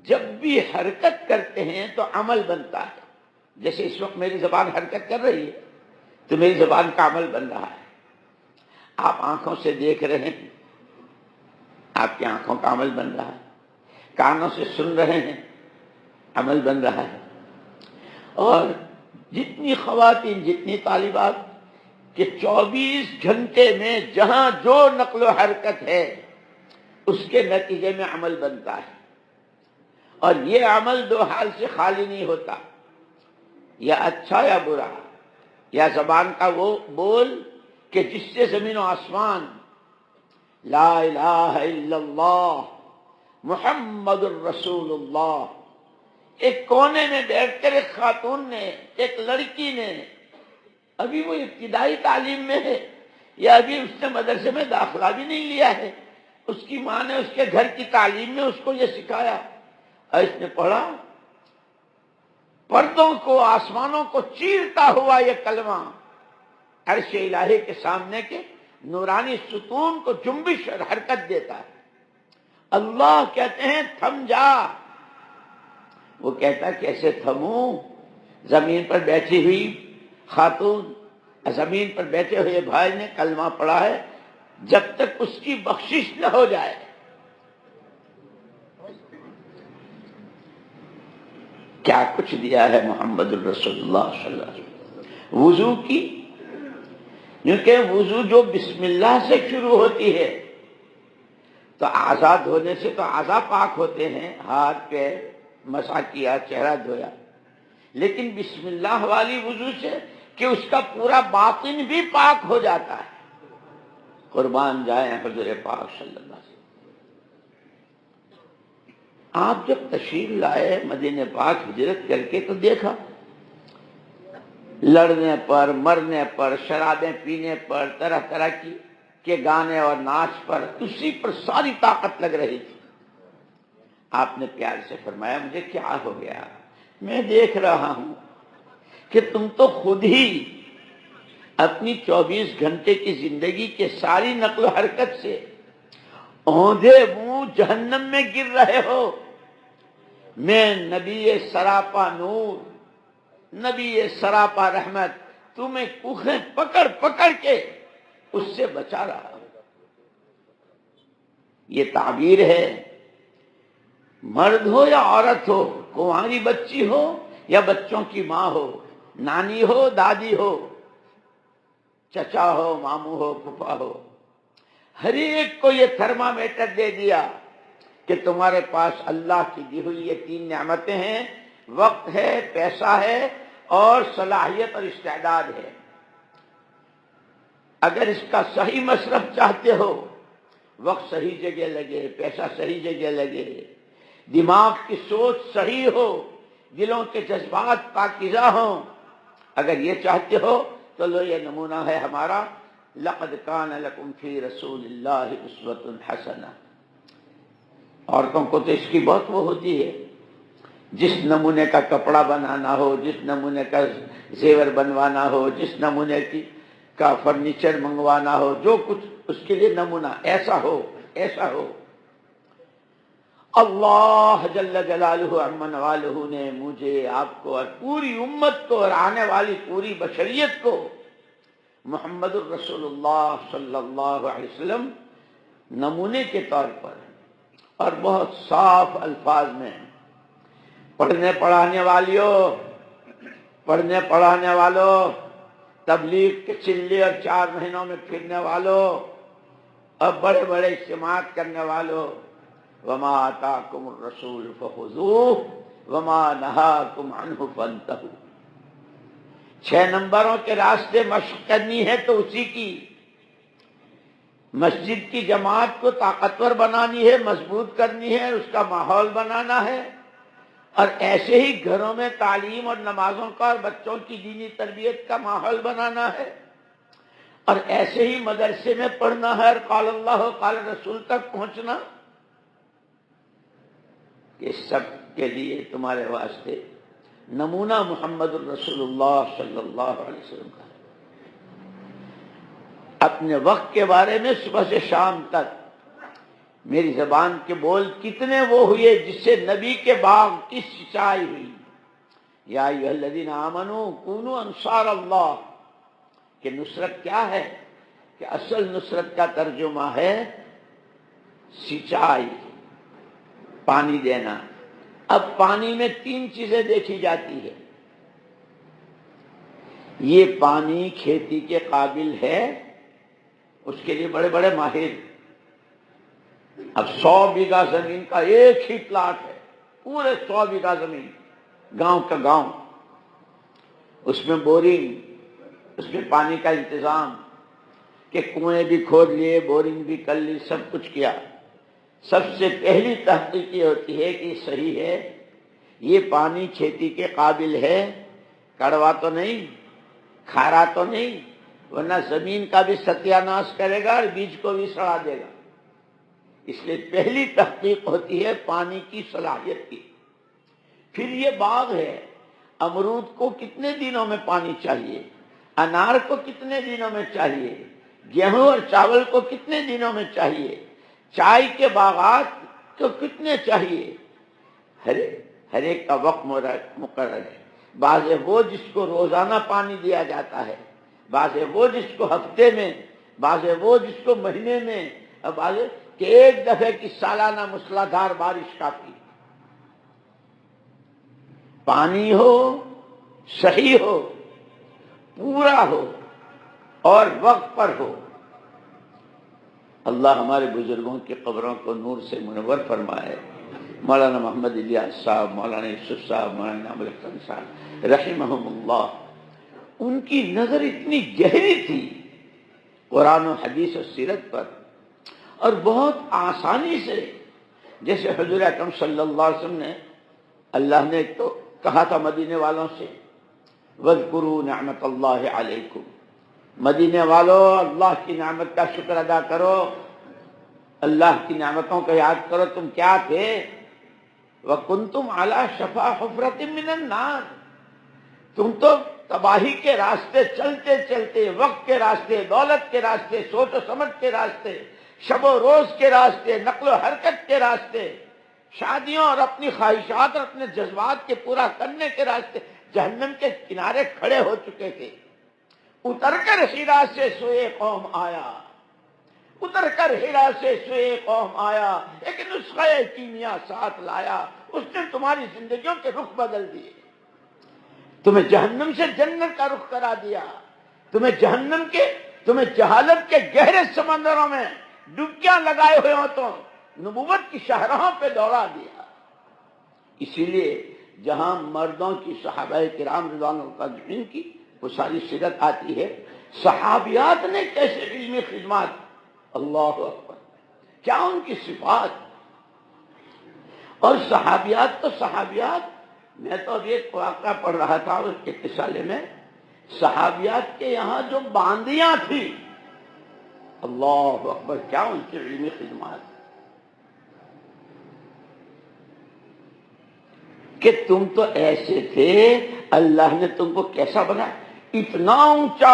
جب بھی حرکت کرتے ہیں تو عمل بنتا ہے۔ جیسے اس وقت میری زبان حرکت کر رہی ہے تو میری زبان کا عمل بن رہا ہے۔ آپ آنکھوں سے دیکھ رہے ہیں، آپ کی آنکھوں کا عمل بن رہا ہے، کانوں سے سن رہے ہیں، عمل بن رہا ہے۔ اور جتنی خواتین، جتنی طالبات کہ 24 گھنٹے میں جہاں جو نقل و حرکت ہے اس کے نتیجے میں عمل بنتا ہے، اور یہ عمل دو حال سے خالی نہیں ہوتا، یا اچھا یا برا، یا زبان کا وہ بول کہ جس سے زمین و آسمان لا الہ الا اللہ محمد الرسول اللہ، ایک کونے میں بیٹھ کر ایک خاتون نے، ایک لڑکی نے، ابھی وہ ابتدائی تعلیم میں ہے یا ابھی اس نے مدرسے میں داخلہ بھی نہیں لیا ہے، اس کی ماں نے اس کے گھر کی تعلیم میں اس کو یہ سکھایا، اور اس نے پڑھا، پردوں کو، آسمانوں کو چیرتا ہوا یہ کلمہ عرش الہی کے سامنے کے نورانی ستون کو جنبش اور حرکت دیتا ہے۔ اللہ کہتے ہیں تھم جا، وہ کہتا ہے کیسے تھموں؟ زمین پر بیٹھی ہوئی خاتون، زمین پر بیٹھے ہوئے بھائی نے کلمہ پڑھا ہے، جب تک اس کی بخشش نہ ہو جائے۔ کیا کچھ دیا ہے محمد الرسول اللہ صلی اللہ علیہ وسلم؟ وضو کی، کیونکہ وضو جو بسم اللہ سے شروع ہوتی ہے تو آزاد ہونے سے تو اعضاء پاک ہوتے ہیں، ہاتھ پیر مسح کیا، چہرہ دھویا، لیکن بسم اللہ والی وضو سے کہ اس کا پورا باطن بھی پاک ہو جاتا ہے۔ قربان جائیں حضور پاک صلی اللہ علیہ وسلم۔ آپ جب تشریف لائے مدینہ پاک ہجرت کر کے تو دیکھا لڑنے پر، مرنے پر، شرابیں پینے پر، طرح طرح کے گانے اور ناچ پر، اسی پر ساری طاقت لگ رہی تھی۔ آپ نے پیار سے فرمایا مجھے کیا ہو گیا؟ میں دیکھ رہا ہوں کہ تم تو خود ہی اپنی 24 گھنٹے کی زندگی کے ساری نقل و حرکت سے اوندھے منہ جہنم میں گر رہے ہو۔ میں نبی سراپا نور، نبی سراپا رحمت تمہیں کوکھیں پکڑ پکڑ کے اس سے بچا رہا ہوں۔ یہ تعبیر ہے مرد ہو یا عورت ہو، کنواری بچی ہو یا بچوں کی ماں ہو، نانی ہو دادی ہو، چچا ہو ماموں ہو پھپھا ہو، ہر ایک کو یہ تھرمامیٹر دے دیا کہ تمہارے پاس اللہ کی دی ہوئی یہ تین نعمتیں ہیں، وقت ہے، پیسہ ہے اور صلاحیت اور استعداد ہے۔ اگر اس کا صحیح مصرف چاہتے ہو، وقت صحیح جگہ لگے، پیسہ صحیح جگہ لگے، دماغ کی سوچ صحیح ہو، دلوں کے جذبات پاکیزہ ہوں، اگر یہ چاہتے ہو تو لو یہ نمونہ ہے ہمارا، لقد کان لکم فی رسول اللہ اسوۃ حسنہ۔ عورتوں کو تو اس کی بہت وہ ہوتی ہے، جس نمونے کا کپڑا بنانا ہو، جس نمونے کا زیور بنوانا ہو، جس نمونے کا فرنیچر منگوانا ہو، جو کچھ اس کے لیے نمونہ ایسا ہو ایسا ہو۔ اللہ جل جلالہ عمن والہ نے مجھے، آپ کو اور پوری امت کو اور آنے والی پوری بشریت کو محمد الرسول اللہ صلی اللہ علیہ وسلم نمونے کے طور پر اور بہت صاف الفاظ میں، پڑھنے پڑھانے والوں، تبلیغ کے چلے اور 4 مہینوں میں پھرنے والوں اور بڑے بڑے اجتماعات کرنے والوں، وما آتاکم الرسول فخذوہ وما نہاکم عنہ فانتہوا۔ 6 نمبروں کے راستے مشق کرنی ہے تو اسی کی، مسجد کی جماعت کو طاقتور بنانی ہے، مضبوط کرنی ہے، اس کا ماحول بنانا ہے، اور ایسے ہی گھروں میں تعلیم اور نمازوں کا اور بچوں کی دینی تربیت کا ماحول بنانا ہے، اور ایسے ہی مدرسے میں پڑھنا ہے اور قال اللہ قال رسول تک پہنچنا۔ یہ سب کے لیے تمہارے واسطے نمونہ محمد الرسول اللہ صلی اللہ علیہ وسلم کا ہے۔ اپنے وقت کے بارے میں صبح سے شام تک میری زبان کے بول کتنے وہ ہوئے جس سے نبی کے باغ کی سچائی ہوئی۔ یا ایھا الذین آمنوا کونوا انصار اللہ، کہ نصرت کیا ہے، کہ اصل نصرت کا ترجمہ ہے سچائی، پانی دینا۔ اب پانی میں 3 چیزیں دیکھی جاتی ہے، یہ پانی کھیتی کے قابل ہے، اس کے لیے بڑے بڑے ماہر۔ اب 100 بیگھہ زمین کا ایک ہی پلاٹ ہے، پورے 100 بیگھہ زمین، گاؤں کا گاؤں، اس میں بورنگ، اس میں پانی کا انتظام، کہ کنویں بھی کھود لیے، بورنگ بھی کر لی، سب کچھ کیا۔ سب سے پہلی تحقیق یہ ہوتی ہے کہ صحیح ہے، یہ پانی کھیتی کے قابل ہے، کڑوا تو نہیں، کھارا تو نہیں، ورنہ زمین کا بھی ستیہ ناش کرے گا اور بیج کو بھی سڑا دے گا۔ اس لیے پہلی تحقیق ہوتی ہے پانی کی صلاحیت کی۔ پھر یہ باغ ہے، امرود کو کتنے دنوں میں پانی چاہیے، انار کو کتنے دنوں میں چاہیے، گیہوں اور چاول کو کتنے دنوں میں چاہیے، چائے کے باغات کو کتنے چاہیے، ہر ایک کا وقت مقرر ہے۔ بعض وہ جس کو روزانہ پانی دیا جاتا ہے، بعض وہ جس کو ہفتے میں، بعض وہ جس کو مہینے میں، اور بعض کہ ایک دفعہ کی سالانہ موسلادھار بارش کافی۔ پانی ہو، صحیح ہو، پورا ہو اور وقت پر ہو۔ اللہ ہمارے بزرگوں کی قبروں کو نور سے منور فرمائے، مولانا محمد الیاس صاحب، مولانا یوسف صاحب، مولانا انعام الحسن صاحب رحمہم اللہ، ان کی نظر اتنی گہری تھی قرآن و حدیث و سیرت پر، اور بہت آسانی سے، جیسے حضور اکرم صلی اللہ علیہ وسلم نے، اللہ نے تو کہا تھا مدینے والوں سے وَاذْكُرُوا نِعْمَتَ اللَّهِ عَلَيْكُمْ، مدینے والوں اللہ کی نعمت کا شکر ادا کرو، اللہ کی نعمتوں کو یاد کرو۔ تم کیا تھے؟ وَكُنْتُمْ عَلَى شَفَا حُفْرَةٍ مِّنَ النَّارِ، تم تو تباہی کے راستے چلتے چلتے، وقت کے راستے، دولت کے راستے، سوچ و سمجھ کے راستے، شب و روز کے راستے، نقل و حرکت کے راستے، شادیوں اور اپنی خواہشات اور اپنے جذبات کے پورا کرنے کے راستے جہنم کے کنارے کھڑے ہو چکے تھے۔ اتر کر اسی راستے سے قوم آیا، اتر کر ہیرا سے سوئے قوم آیا، ایک نسخہ کیمیا ساتھ لایا، اس نے تمہاری زندگیوں کے رخ بدل دیے، تمہیں جہنم سے جنت کا رخ کرا دیا، تمہیں جہالت کے گہرے سمندروں میں ڈبکیاں لگائے ہوئے ہو تو نبوت کی شاہراہوں پہ دوڑا دیا۔ اسی لیے جہاں مردوں کی صحابہ کرام رضوان اللہ اجمعین کی وہ ساری سیرت آتی ہے، صحابیات نے کیسے علمی خدمات، اللہ اکبر، کیا ان کی صفات، اور صحابیات تو صحابیات، میں تو ابھی ایک واقعہ پڑھ رہا تھا اس کے رسالے میں، صحابیات کے یہاں جو باندیاں تھیں، اللہ اکبر، کیا ان کی علمی خدمات، کہ تم تو ایسے تھے، اللہ نے تم کو کیسا بنایا، اتنا اونچا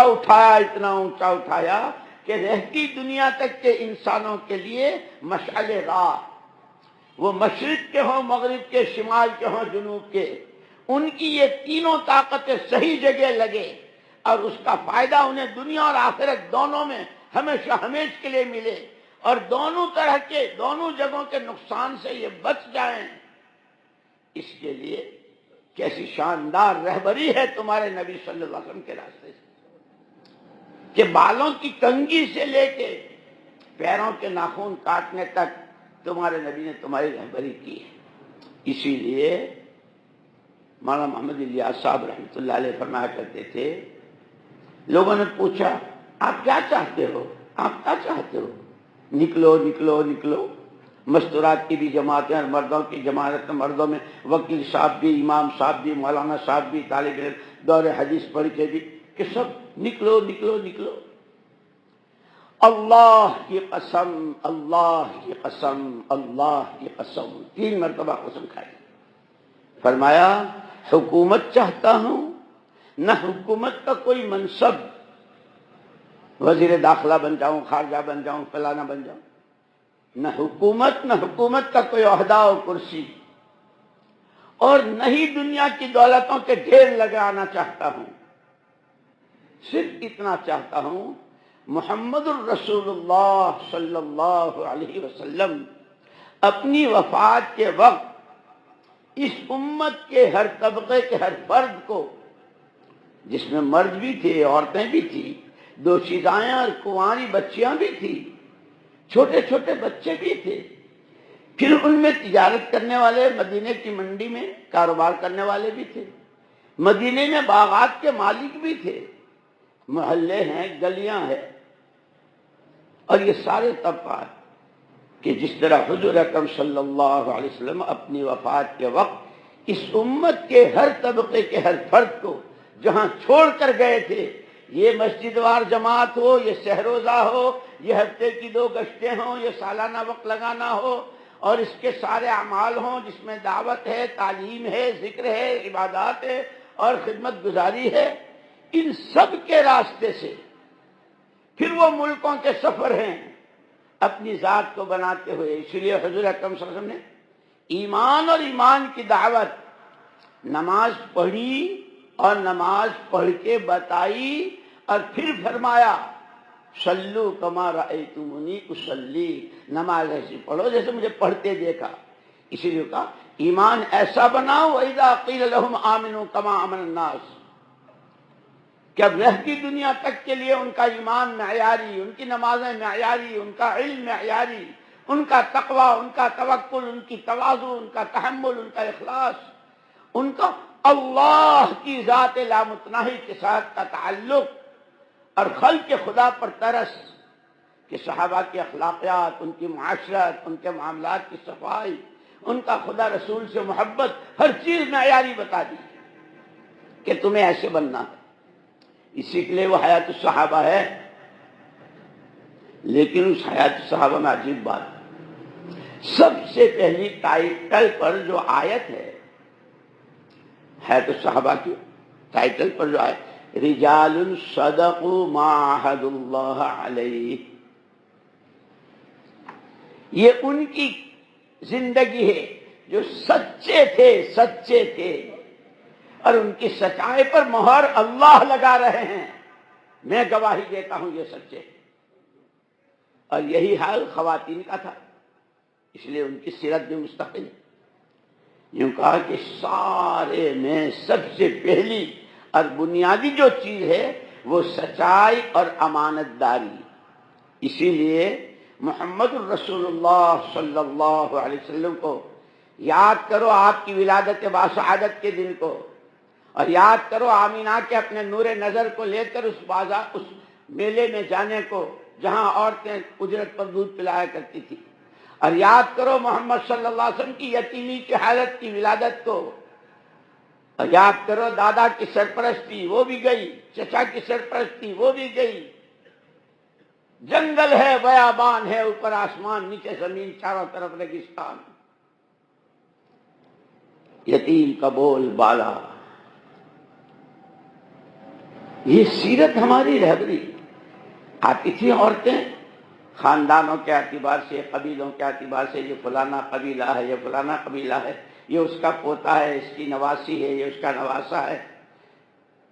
اٹھایا کہ رہتی دنیا تک کے انسانوں کے لیے مشعل راہ، وہ مشرق کے ہوں، مغرب کے، شمال کے ہوں، جنوب کے، ان کی یہ تینوں طاقتیں صحیح جگہ لگے اور اس کا فائدہ انہیں دنیا اور آخرت دونوں میں ہمیشہ ہمیش کے لیے ملے، اور دونوں طرح کے، دونوں جگہوں کے نقصان سے یہ بچ جائیں، اس کے لیے کیسی شاندار رہبری ہے تمہارے نبی صلی اللہ علیہ وسلم کے راستے سے، کہ بالوں کی کنگھی سے لے کے پیروں کے ناخن کاٹنے تک تمہارے نبی نے تمہاری رہبری کی ہے۔ اسی لیے مولانا محمد الیاس صاحب رحمۃ اللہ علیہ فرمایا کرتے تھے، لوگوں نے پوچھا آپ کیا چاہتے ہو، نکلو، مستورات کی بھی جماعتیں اور مردوں کی جماعت، مردوں میں وکیل صاحب بھی، امام صاحب بھی، مولانا صاحب بھی، طالب علم دور حدیث پڑھ کے بھی، کہ سب نکلو، اللہ کی قسم، اللہ کی قسم، 3 مرتبہ قسم کھائی، فرمایا حکومت چاہتا ہوں، نہ حکومت کا کوئی منصب، وزیر داخلہ بن جاؤں، خارجہ بن جاؤں، فلانا بن جاؤں، نہ حکومت کا کوئی عہدہ و کرسی، اور نہ ہی دنیا کی دولتوں کے ڈھیر لگانا چاہتا ہوں، صرف اتنا چاہتا ہوں محمد الرسول اللہ صلی اللہ علیہ وسلم اپنی وفات کے وقت اس امت کے ہر طبقے کے ہر فرد کو، جس میں مرد بھی تھے، عورتیں بھی تھیں، دوشیزائیں اور کنواری بچیاں بھی تھیں، چھوٹے چھوٹے بچے بھی تھے، پھر ان میں تجارت کرنے والے، مدینے کی منڈی میں کاروبار کرنے والے بھی تھے، مدینے میں باغات کے مالک بھی تھے، محلے ہیں، گلیاں ہیں، اور یہ سارے طبقات، کہ جس طرح حضور اکرم صلی اللہ علیہ وسلم اپنی وفات کے وقت اس امت کے ہر طبقے کے ہر فرد کو جہاں چھوڑ کر گئے تھے، یہ مسجد وار جماعت ہو، یہ سہروزہ ہو، یہ ہفتے کی 2 گشتیں ہوں، یہ سالانہ وقت لگانا ہو، اور اس کے سارے اعمال ہوں جس میں دعوت ہے، تعلیم ہے، ذکر ہے، عبادات ہے اور خدمت گزاری ہے، ان سب کے راستے سے پھر وہ ملکوں کے سفر ہیں اپنی ذات کو بناتے ہوئے۔ اسی لیے حضور اکرم صلی اللہ علیہ وسلم نے ایمان اور ایمان کی دعوت، نماز پڑھی اور نماز پڑھ کے بتائی، اور پھر فرمایا صلو کما رأیتمونی اصلی، نماز ایسی پڑھو جیسے مجھے پڑھتے دیکھا۔ اسی لیے کہا ایمان ایسا بناؤ وَإِذَا قِيلَ لَهُمْ آمِنُوا كَمَا آمَنَ النَّاسُ، کہ اب رہتی دنیا تک کے لیے ان کا ایمان معیاری، ان کی نمازیں معیاری، ان کا علم معیاری، ان کا تقوی، ان کا توکل، ان کی تواضع، ان کا تحمل، ان کا اخلاص، ان کا اللہ کی ذات لامتناہی کے ساتھ کا تعلق، اور خلق خدا پر ترس، کہ صحابہ کی اخلاقیات، ان کی معاشرت، ان کے معاملات کی صفائی، ان کا خدا رسول سے محبت، ہر چیز معیاری بتا دی کہ تمہیں ایسے بننا ہے۔ اسی کے لیے وہ حیات الصحابہ ہے، لیکن اس حیات الصحابہ میں عجیب بات، سب سے پہلی ٹائٹل پر جو آیت ہے حیات الصحابہ کی، ٹائٹل پر جو آیت رجال صدقوا ما عاهدوا اللہ علیہ، یہ ان کی زندگی ہے جو سچے تھے، اور ان کی سچائی پر مہر اللہ لگا رہے ہیں، میں گواہی دیتا ہوں یہ سچے۔ اور یہی حال خواتین کا تھا، اس لیے ان کی سیرت بھی مستقل ہے۔ یوں کہا کہ سارے میں سب سے پہلی اور بنیادی جو چیز ہے وہ سچائی اور امانت داری۔ اسی لیے محمد الرسول اللہ صلی اللہ علیہ وسلم کو یاد کرو آپ کی ولادت باسعادت کے دن کو، اور یاد کرو آمینہ کے اپنے نور نظر کو لے کر اس میلے میں جانے کو جہاں عورتیں اجرت پر دودھ پلایا کرتی تھی، اور یاد کرو محمد صلی اللہ علیہ وسلم کی یتیمی کی حالت کی ولادت کو، اور یاد کرو دادا کی سرپرستی وہ بھی گئی، چچا کی سرپرستی وہ بھی گئی، جنگل ہے، بیابان ہے، اوپر آسمان نیچے زمین، چاروں طرف ریگستان، یتیم کا بول بالا۔ یہ سیرت ہماری رہبری۔ آتی تھی عورتیں خاندانوں کے اعتبار سے، قبیلوں کے اعتبار سے، یہ فلانا قبیلہ ہے، یہ فلانا قبیلہ ہے، یہ اس کا پوتا ہے، اس کی نواسی ہے، یہ اس کا نواسا ہے،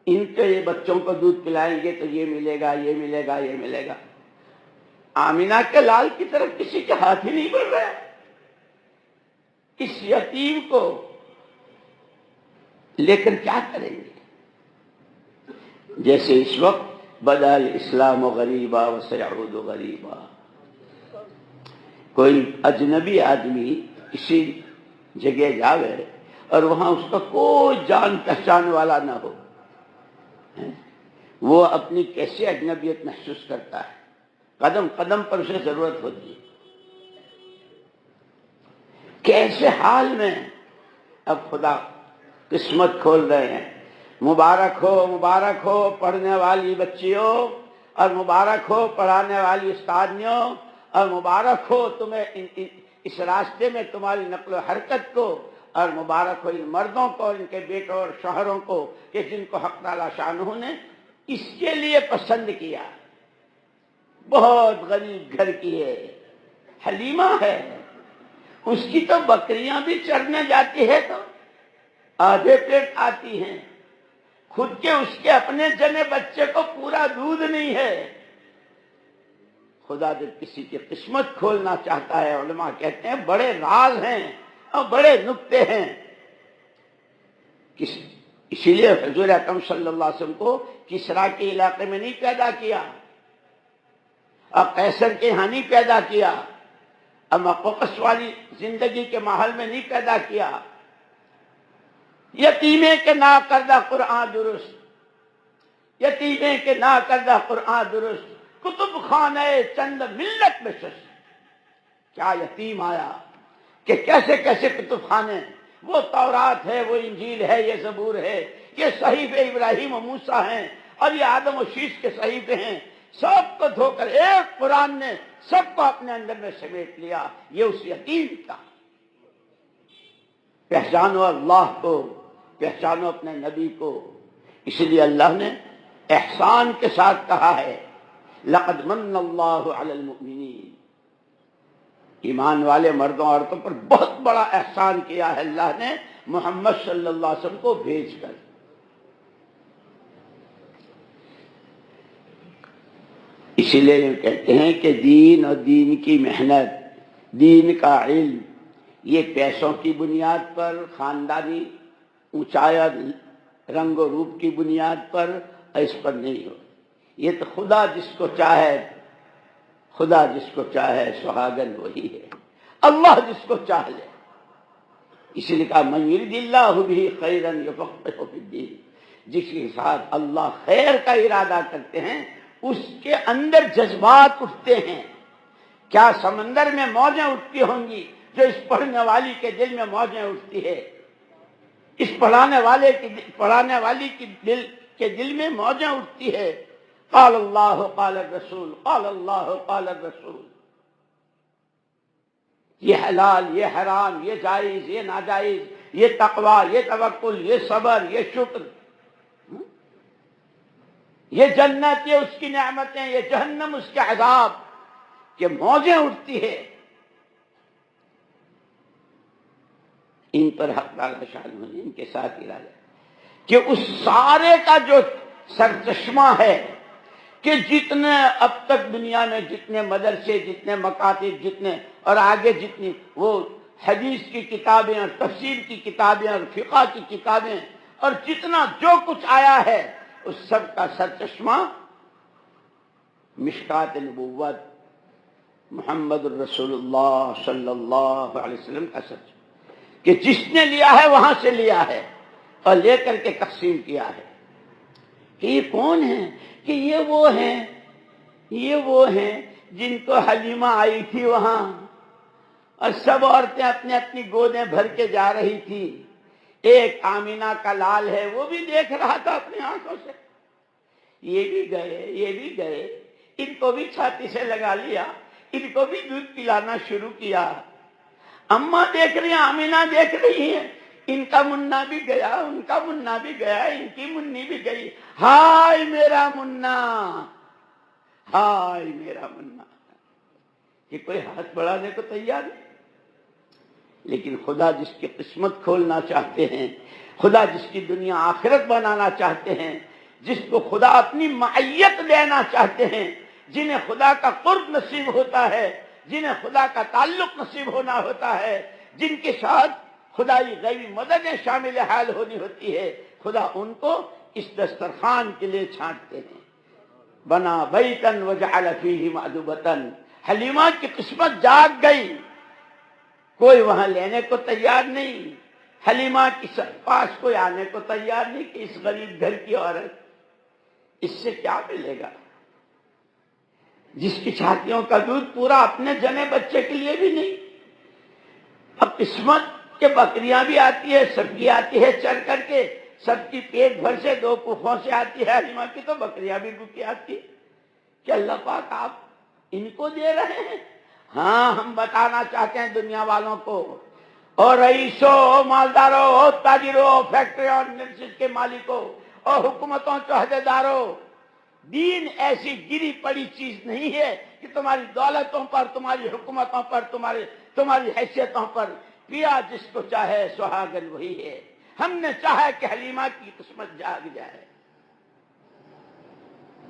ان کے یہ بچوں کو دودھ پلائیں گے تو یہ ملے گا، یہ ملے گا، یہ ملے گا۔ آمینہ کے لال کی طرف کسی کے ہاتھ ہی نہیں بڑھ رہا۔ اس یتیم کو لے کر کیا کریں گے؟ جیسے اس وقت بدا الاسلام غریبا وسیعود غریبا، کوئی اجنبی آدمی کسی جگہ جاوے اور وہاں اس کا کوئی جان پہچان والا نہ ہو، وہ اپنی کیسے اجنبیت محسوس کرتا ہے؟ قدم قدم پر اسے ضرورت ہوتی ہے۔ کیسے حال میں اب خدا قسمت کھول رہے ہیں۔ مبارک ہو پڑھنے والی بچیوں، اور مبارک ہو پڑھانے والی استادنیوں، اور مبارک ہو تمہیں اس راستے میں تمہاری نقل و حرکت کو، اور مبارک ہو ان مردوں کو اور ان کے بیٹوں اور شوہروں کو کہ جن کو حق تعالی شانہ نے اس کے لیے پسند کیا۔ بہت غریب گھر کی ہے، حلیمہ ہے، اس کی تو بکریاں بھی چرنے جاتی ہے تو آدھے پیٹ آتی ہیں، خود کے اس کے اپنے جنے بچے کو پورا دودھ نہیں ہے۔ خدا جب کسی کی قسمت کھولنا چاہتا ہے، علماء کہتے ہیں بڑے راز ہیں اور بڑے نکتے ہیں۔ اسی لیے حضور اکرم صلی اللہ علیہ وسلم کو کسرا کے علاقے میں نہیں پیدا کیا، اور قیصر کے یہاں نہیں پیدا کیا، اور مقوقس والی زندگی کے ماحول میں نہیں پیدا کیا۔ یتیمے کے نا کردہ قرآن درست، یتیمے کے نا کردہ قرآن درست، کتب خانہ چند ملت میں شش۔ کیا یتیم آیا کہ کیسے کیسے کتب خانے، وہ تورات ہے، وہ انجیل ہے، یہ زبور ہے، یہ صحیفے ابراہیم و موسیٰ ہیں، اور یہ آدم و شیش کے صحیفے ہیں، سب کو دھو کر ایک قرآن نے سب کو اپنے اندر میں سمیٹ لیا۔ یہ اس یتیم کا۔ پہچانو اللہ کو، پہچانو اپنے نبی کو۔ اس لیے اللہ نے احسان کے ساتھ کہا ہے لقد من اللہ علی المؤمنین، ایمان والے مردوں عورتوں پر بہت بڑا احسان کیا ہے اللہ نے محمد صلی اللہ علیہ وسلم کو بھیج کر۔ اسی لیے یہ کہتے ہیں کہ دین اور دین کی محنت، دین کا علم، یہ پیسوں کی بنیاد پر، خاندانی اونچائی اور رنگ و روپ کی بنیاد پر اس پر نہیں ہو۔ یہ تو خدا جس کو چاہے، خدا جس کو چاہے سہاگن وہی ہے، اللہ جس کو چاہ لے۔ اسی لیے کہا من یرد اللہ بہ خیرا یفقہہ فی الدین، جس کے ساتھ اللہ خیر کا ارادہ کرتے ہیں اس کے اندر جذبات اٹھتے ہیں۔ کیا سمندر میں موجیں اٹھتی ہوں گی جو اس پڑھنے والی کے دل میں موجیں اٹھتی ہے، اس پڑھانے والی کے دل میں موجیں اٹھتی ہے۔ قال اللہ قال الرسول، قال اللہ قال الرسول، یہ حلال، یہ حرام، یہ جائز، یہ ناجائز، یہ تقوی، یہ توکل، یہ صبر، یہ شکر، یہ جنت، یہ اس کی نعمتیں، یہ جہنم اس کے عذاب، کہ موجیں اٹھتی ہے۔ ان پر حق تعالی شان ہونے، ان کے ساتھ ارادہ کہ اس سارے کا جو سرچشمہ ہے کہ جتنے اب تک دنیا میں جتنے مدرسے، جتنے مکاتب، جتنے اور آگے جتنی وہ حدیث کی کتابیں اور تفسیر کی کتابیں اور فقہ کی کتابیں اور جتنا جو کچھ آیا ہے اس سب کا سرچشمہ مشکات نبوت محمد الرسول اللہ صلی اللہ علیہ وسلم کا سچ، کہ جس نے لیا ہے وہاں سے لیا ہے اور لے کر کے تقسیم کیا ہے۔ کہ یہ کون ہیں؟ کہ یہ وہ ہیں جن کو حلیمہ آئی تھی وہاں اور سب عورتیں اپنی اپنی گودیں بھر کے جا رہی تھی۔ ایک آمینہ کا لال ہے، وہ بھی دیکھ رہا تھا اپنی آنکھوں سے، یہ بھی گئے، ان کو بھی چھاتی سے لگا لیا، ان کو بھی دودھ پلانا شروع کیا۔ اماں دیکھ رہی ہیں، آمینہ دیکھ رہی ہیں، ان کا منا بھی گیا، ان کا منا بھی گیا، ان کی منی بھی گئی، ہائے میرا منا، ہائے میرا منا۔ کہ کوئی ہاتھ بڑھانے کو تیار نہیں۔ لیکن خدا جس کی قسمت کھولنا چاہتے ہیں، خدا جس کی دنیا آخرت بنانا چاہتے ہیں، جس کو خدا اپنی معیت دینا چاہتے ہیں، جنہیں خدا کا قرب نصیب ہوتا ہے، جنہیں خدا کا تعلق نصیب ہونا ہوتا ہے، جن کے ساتھ خدائی غیبی مددیں شامل حال ہونی ہوتی ہے، خدا ان کو اس دسترخوان کے لیے چھانٹتے ہیں۔ بنا بیتن وجعل فیہ مأدبتن، حلیمہ کی قسمت جاگ گئی، کوئی وہاں لینے کو تیار نہیں، حلیمہ کے پاس کوئی آنے کو تیار نہیں کہ اس غریب گھر کی عورت اس سے کیا ملے گا، جس کی چھاتیوں کا دودھ پورا اپنے جنے بچے کے لیے بھی نہیں۔ اب قسمت کے بکریاں بھی آتی ہے، سب کی آتی ہے چر کر کے، سب کی پیٹ بھر سے دو کوکھوں سے آتی ہے، حلیمہ کی تو بکریاں بھی بھوکی آتی کہ اللہ پاک آپ ان کو دے رہے ہیں۔ ہاں، ہم بتانا چاہتے ہیں دنیا والوں کو، اور رئیسوں، مالداروں، تاجروں، فیکٹریوں اور انڈسٹریز کے مالکوں اور حکومتوں کے عہدیداروں، دین ایسی گری پڑی چیز نہیں ہے کہ تمہاری دولتوں پر، تمہاری حکومتوں پر، تمہاری حیثیتوں پر پیا جس کو چاہے سہاگن وہی ہے۔ ہم نے چاہا کہ حلیمہ کی قسمت جاگ جائے،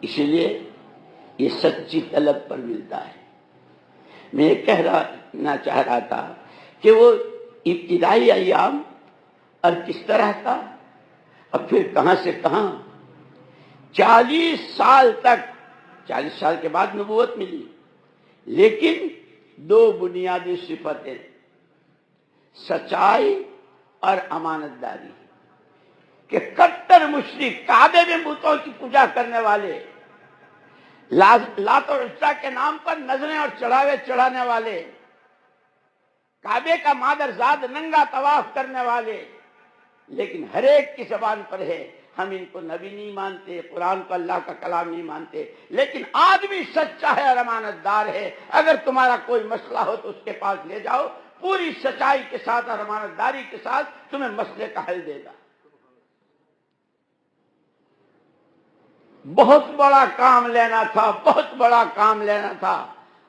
اسی لیے یہ سچی طلب پر ملتا ہے۔ میں کہنا چاہ رہا تھا کہ وہ ابتدائی ایام اور کس طرح تھا اور پھر کہاں سے کہاں 40 سال تک، 40 سال کے بعد نبوت ملی، لیکن دو بنیادی صفتیں، سچائی اور امانت داری، کہ کٹر مشرک، کعبے میں بتوں کی پوجا کرنے والے، لات اور عزا کے نام پر نظریں اور چڑھاوے چڑھانے والے، کعبے کا مادرزاد ننگا طواف کرنے والے، لیکن ہر ایک کی زبان پر ہے ہم ان کو نبی نہیں مانتے، قرآن کو اللہ کا کلام نہیں مانتے، لیکن آدمی سچا ہے اور امانت دار ہے، اگر تمہارا کوئی مسئلہ ہو تو اس کے پاس لے جاؤ، پوری سچائی کے ساتھ اور امانت داری کے ساتھ تمہیں مسئلے کا حل دے گا۔ بہت بڑا کام لینا تھا، بہت بڑا کام لینا تھا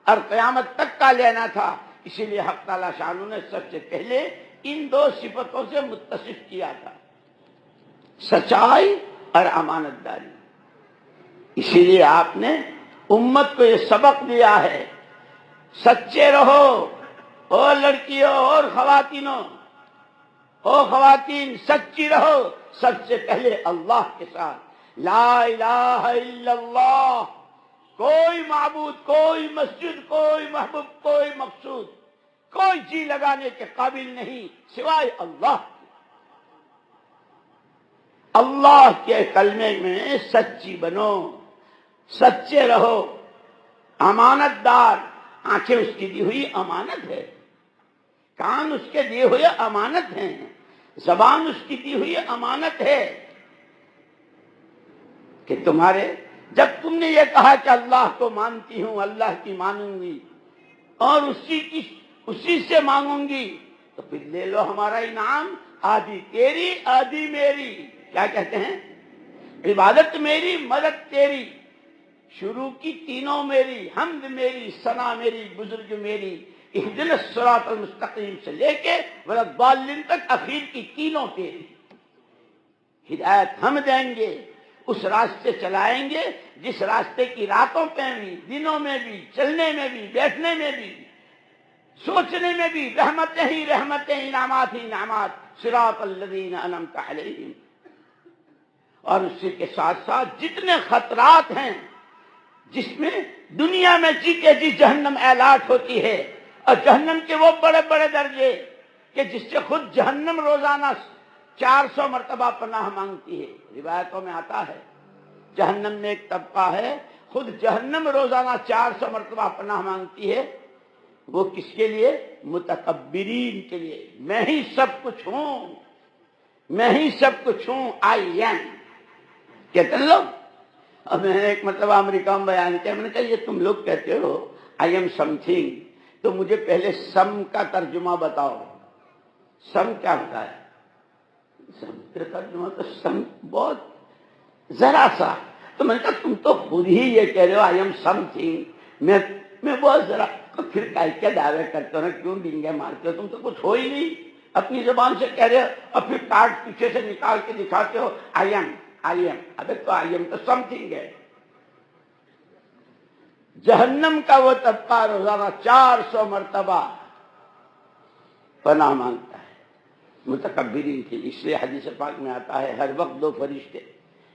اور قیامت تک کا لینا تھا، اسی لیے حق تعالیٰ شانہ نے سب سے پہلے ان دو صفتوں سے متصف کیا تھا، سچائی اور امانت داری۔ اسی لیے آپ نے امت کو یہ سبق دیا ہے، سچے رہو، اور لڑکیوں اور خواتینوں، او خواتین سچی رہو، سب سے پہلے اللہ کے ساتھ، لا الہ الا اللہ، کوئی معبود، کوئی مسجد، کوئی محبوب، کوئی مقصود، کوئی جی لگانے کے قابل نہیں سوائے اللہ۔ اللہ کے کلمے میں سچی بنو، سچے رہو، امانت دار، آنکھیں اس کی دی ہوئی امانت ہے، کان اس کے دیے ہوئے امانت ہیں، زبان اس کی دی ہوئی امانت ہے، کہ تمہارے جب تم نے یہ کہا کہ اللہ کو مانتی ہوں، اللہ کی مانوں گی اور اسی سے مانگوں گی، تو پھر لے لو ہمارا انعام، آدھی تیری آدھی میری۔ کیا کہتے ہیں؟ عبادت میری، مدد تیری، شروع کی تینوں میری، حمد میری، ثنا میری، بزرگ میری، اہدنا الصراط المستقیم سے لے کے ولا الضالین تک اخیر کی تینوں تیری۔ ہدایت ہم دیں گے، اس راستے چلائیں گے جس راستے کی راتوں پہ بھی، دنوں میں بھی، چلنے میں بھی، بیٹھنے میں بھی، سوچنے میں بھی رحمتیں ہی رحمتیں، انعامات ہی انعامات، صراط الذین انعمت علیہم۔ اور اسی کے ساتھ ساتھ جتنے خطرات ہیں جس میں دنیا میں جیتے جی جہنم اعلان ہوتی ہے، اور جہنم کے وہ بڑے بڑے درجے کہ جس سے خود جہنم روزانہ 400 مرتبہ پناہ مانگتی ہے۔ روایتوں میں آتا ہے جہنم میں ایک طبقہ ہے، خود جہنم روزانہ 400 مرتبہ پناہ مانگتی ہے۔ وہ کس کے لیے؟ متکبرین کے لیے۔ میں ہی سب کچھ ہوں، میں ہی سب کچھ ہوں، آئی ایم کہتے ہیں لوگ۔ اب میں نے ایک مرتبہ امریکہ میں بیان کیا، میں نے کہا یہ تم لوگ کہتے ہو آئی ایم سم تھنگ، تو مجھے پہلے سم کا ترجمہ بتاؤ، سم کیا ہوتا ہے؟ سم کا ترجمہ تو سم بہت ذرا سا، تو میں نے کہا تم تو خود ہی یہ کہہ رہے ہو آئی ایم سم تھنگ، میں بہت ذرا، پھر کیا دعوے کرتے ہو نا، کیوں ڈنگے مارتے ہو؟ تم تو کچھ ہو ہی نہیں، اپنی زبان سے کہہ رہے ہو اور پھر کارڈ پیچھے سے نکال کے دکھاتے ہو آئی ایم آئی ایم۔ ابے تو آئی ایم تو سم تھنگ ہے۔ جہنم کا وہ طبقہ روزانہ 400 مرتبہ پناہ مانگتا ہے متکبرین کے لیے۔ اس لیے حدیث پاک میں آتا ہے ہر وقت دو فرشتے،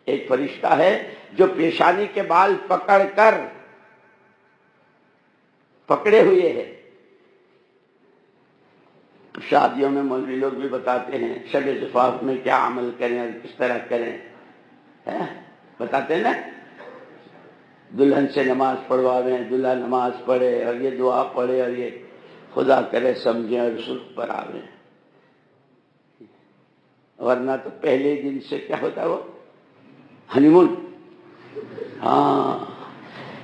ایک فرشتہ ہے جو پیشانی کے بال پکڑ کر پکڑے ہوئے ہے۔ شادیوں میں مولوی لوگ بھی بتاتے ہیں شب زفاف میں کیا عمل کریں اور کس طرح کریں، بتاتے ہیں نا، دلہن سے نماز پڑھواویں، دلہا نماز پڑھے اور یہ دعا پڑھے اور یہ خدا کرے سمجھیں اور سلک پر آویں، ورنہ تو پہلے دن سے کیا ہوتا ہے وہ ہنی مون۔ ہاں،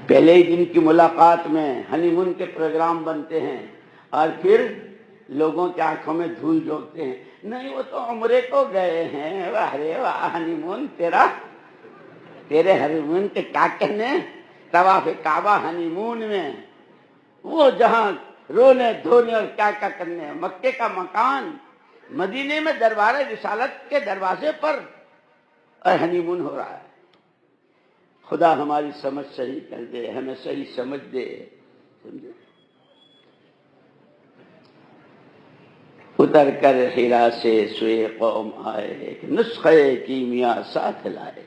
پہلے ہی دن کی ملاقات میں ہنی مون کے پروگرام بنتے ہیں اور پھر لوگوں کی آنکھوں میں دھول جھونکتے ہیں، نہیں وہ تو عمرے کو گئے ہیں، واہ رے واہ، ہنی مون تیرے ہنی مون کے کیا کہنے، طواف کعبہ ہنی مون میں، وہ جہاں رونے دھونے اور کیا کیا کرنے، مکے کا مکان، مدینے میں دربار رسالت کے دروازے پر اور ہنی مون ہو رہا ہے۔ خدا ہماری سمجھ صحیح کر دے، ہمیں صحیح سمجھ دے، سمجھے؟ اتر کر ہیرا سے سوئے قوم آئے، ایک نسخے کیمیا ساتھ لائے۔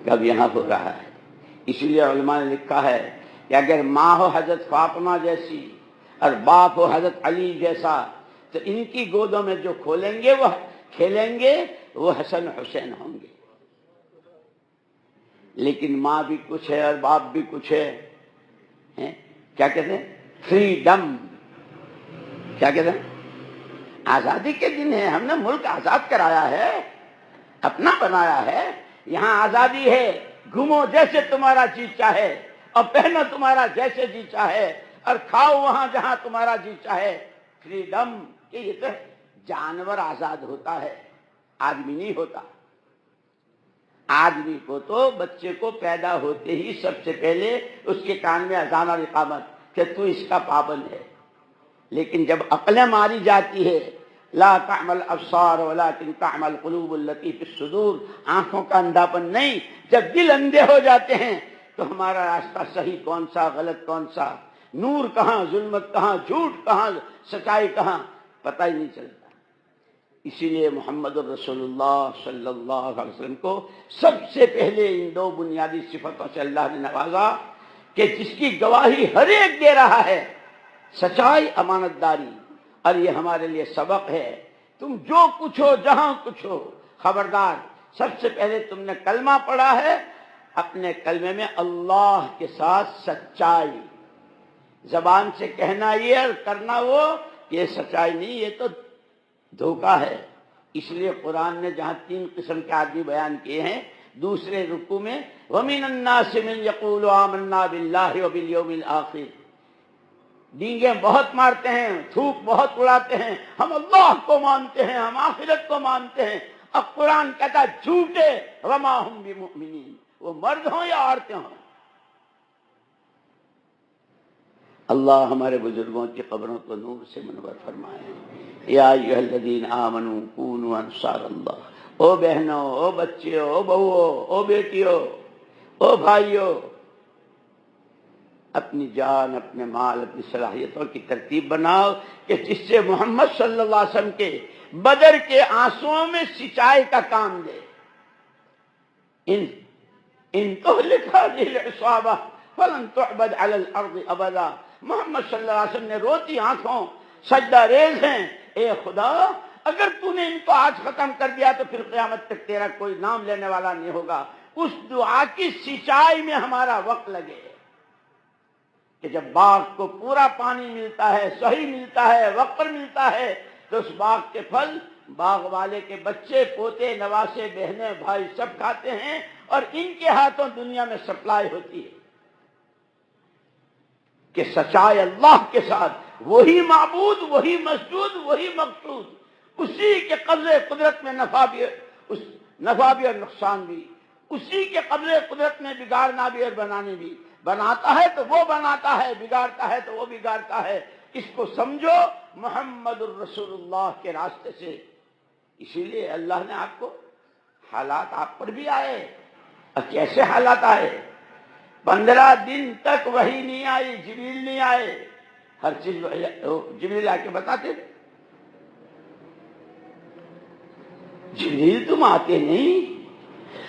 کب یہاں ہو رہا ہے، اسی لیے علماء نے لکھا ہے کہ اگر ماں ہو حضرت فاطمہ جیسی اور باپ ہو حضرت علی جیسا تو ان کی گودوں میں جو کھولیں گے وہ کھیلیں گے وہ حسن حسین ہوں گے۔ لیکن ماں بھی کچھ ہے اور باپ بھی کچھ ہے، کیا کہتے ہیں؟ فریڈم، کیا کہتے ہیں؟ آزادی کے دن ہے، ہم نے ملک آزاد کرایا ہے، اپنا بنایا ہے، یہاں آزادی ہے، گھومو جیسے تمہارا جی چاہے اور پہنو تمہارا جیسے جی چاہے اور کھاؤ وہاں جہاں تمہارا جی چاہے، فریڈم۔ کہ یہ تو جانور آزاد ہوتا ہے، آدمی نہیں ہوتا۔ آدمی کو تو بچے کو پیدا ہوتے ہی سب سے پہلے اس کے کان میں اذان اور اقامت کہ تو اس کا پابند ہے، لیکن جب عقلیں ماری جاتی ہے، لا تعمل ابصار ولکن تعمل قلوب التي في الصدور، آنکھوں کا اندھاپن نہیں، جب دل اندھے ہو جاتے ہیں تو ہمارا راستہ صحیح کون سا غلط کون سا، نور کہاں ظلمت کہاں، جھوٹ کہاں سچائی کہاں، پتہ ہی نہیں چلتا۔ اسی لیے محمد الرسول اللہ صلی اللہ علیہ وسلم کو سب سے پہلے ان دو بنیادی صفتوں سے اللہ نے نوازا کہ جس کی گواہی ہر ایک دے رہا ہے، سچائی، امانت داری۔ اور یہ ہمارے لیے سبق ہے، تم جو کچھ ہو جہاں کچھ ہو، خبردار سب سے پہلے تم نے کلمہ پڑھا ہے، اپنے کلمے میں اللہ کے ساتھ سچائی، زبان سے کہنا یہ اور کرنا وہ، یہ سچائی نہیں، یہ تو دھوکہ ہے۔ اس لیے قرآن نے جہاں 3 قسم کے آدمی بیان کیے ہیں، دوسرے رکوع میں وَمِنَ النَّاسِ مَن يَقُولُ آمَنَّا بِاللَّهِ وَبِالْيَوْمِ الْآخِرِ، ڈینگیں بہت مارتے ہیں، تھوک بہت اڑاتے ہیں، ہم اللہ کو مانتے ہیں، ہم آخرت کو مانتے ہیں، اب قرآن کہتا ہے جھوٹے، وَمَا هُمْ بِمُؤْمِنِينَ، وہ مرد ہوں یا عورتیں ہوں۔ اللہ ہمارے بزرگوں کی قبروں کو نور سے منور فرمائے۔ یا ایھا الذین آمنوا کونوا انصار اللہ او بہنوں، او بچیوں، او بہوؤں، او بیٹیوں، او بھائیوں، اپنی جان، اپنے مال، اپنی صلاحیتوں کی ترتیب بناؤ کہ جس سے محمد صلی اللہ علیہ وسلم کے بدر کے آنسوؤں میں سچائی کا کام دے۔ ان تہلک هذه العصابہ فلن تعبد علی الارض ابدا۔ محمد صلی اللہ علیہ وسلم نے روتی آنکھوں سجدہ ریز ہیں، اے خدا اگر تو نے ان کو آج ختم کر دیا تو پھر قیامت تک تیرا کوئی نام لینے والا نہیں ہوگا۔ اس دعا کی سچائی میں ہمارا وقت لگے کہ جب باغ کو پورا پانی ملتا ہے، صحیح ملتا ہے، وقت پر ملتا ہے، تو اس باغ کے پھل باغ والے کے بچے، پوتے، نواسے، بہنیں، بھائی سب کھاتے ہیں اور ان کے ہاتھوں دنیا میں سپلائی ہوتی ہے کہ سچائے اللہ کے ساتھ وہی معبود، وہی مسجود، وہی مقصود، اسی کے قبضے قدرت میں نفع بھی اور نقصان بھی، اسی کے قبضے قدرت میں بگاڑنا بھی اور بنانے بھی۔ بناتا ہے تو وہ بناتا ہے، بگاڑتا ہے تو وہ بگاڑتا ہے۔ اس کو سمجھو محمد الرسول اللہ کے راستے سے۔ اسی لیے اللہ نے آپ کو، حالات آپ پر بھی آئے، اور کیسے حالات آئے؟ 15 دن تک وحی نہیں آئی، جبریل نہیں آئے، ہر چیز جبریل آ کے بتاتے تھے۔ جبریل تم آتے نہیں،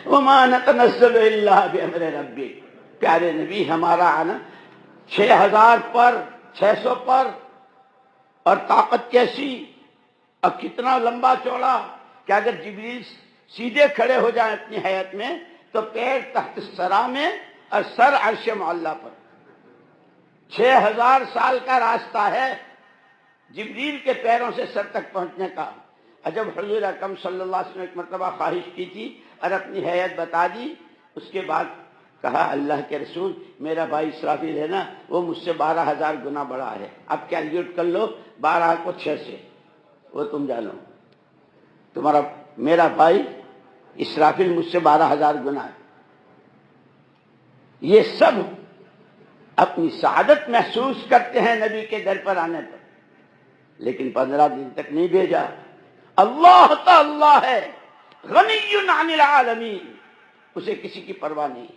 وما نتنزل الا بامر ربک۔ پیارے نبی ہمارا آنا 6000 پر، 600 پر، اور طاقت کیسی اور کتنا لمبا چوڑا کہ اگر جبریل سیدھے کھڑے ہو جائیں اپنی حیات میں تو پیر تحت الثری میں اور سر عرش معلی پر۔ 6000 سال کا راستہ ہے جبریل کے پیروں سے سر تک پہنچنے کا۔ اور جب حضور اکرم صلی اللہ علیہ وسلم ایک مرتبہ خواہش کی تھی اور اپنی حیات بتا دی، اس کے بعد کہا اللہ کے رسول میرا بھائی اسرافیل ہے نا، وہ مجھ سے 12000 گنا بڑا ہے، اب کیلکولیٹ کر لو 12 کو 6 سے، وہ تم جانو، میرا بھائی اسرافیل مجھ سے 12000 گنا ہے۔ یہ سب اپنی سعادت محسوس کرتے ہیں نبی کے در پر آنے پر، لیکن 15 دن تک نہیں بھیجا۔ اللہ تو اللہ ہے، غنی عن العالمین، اسے کسی کی پرواہ نہیں۔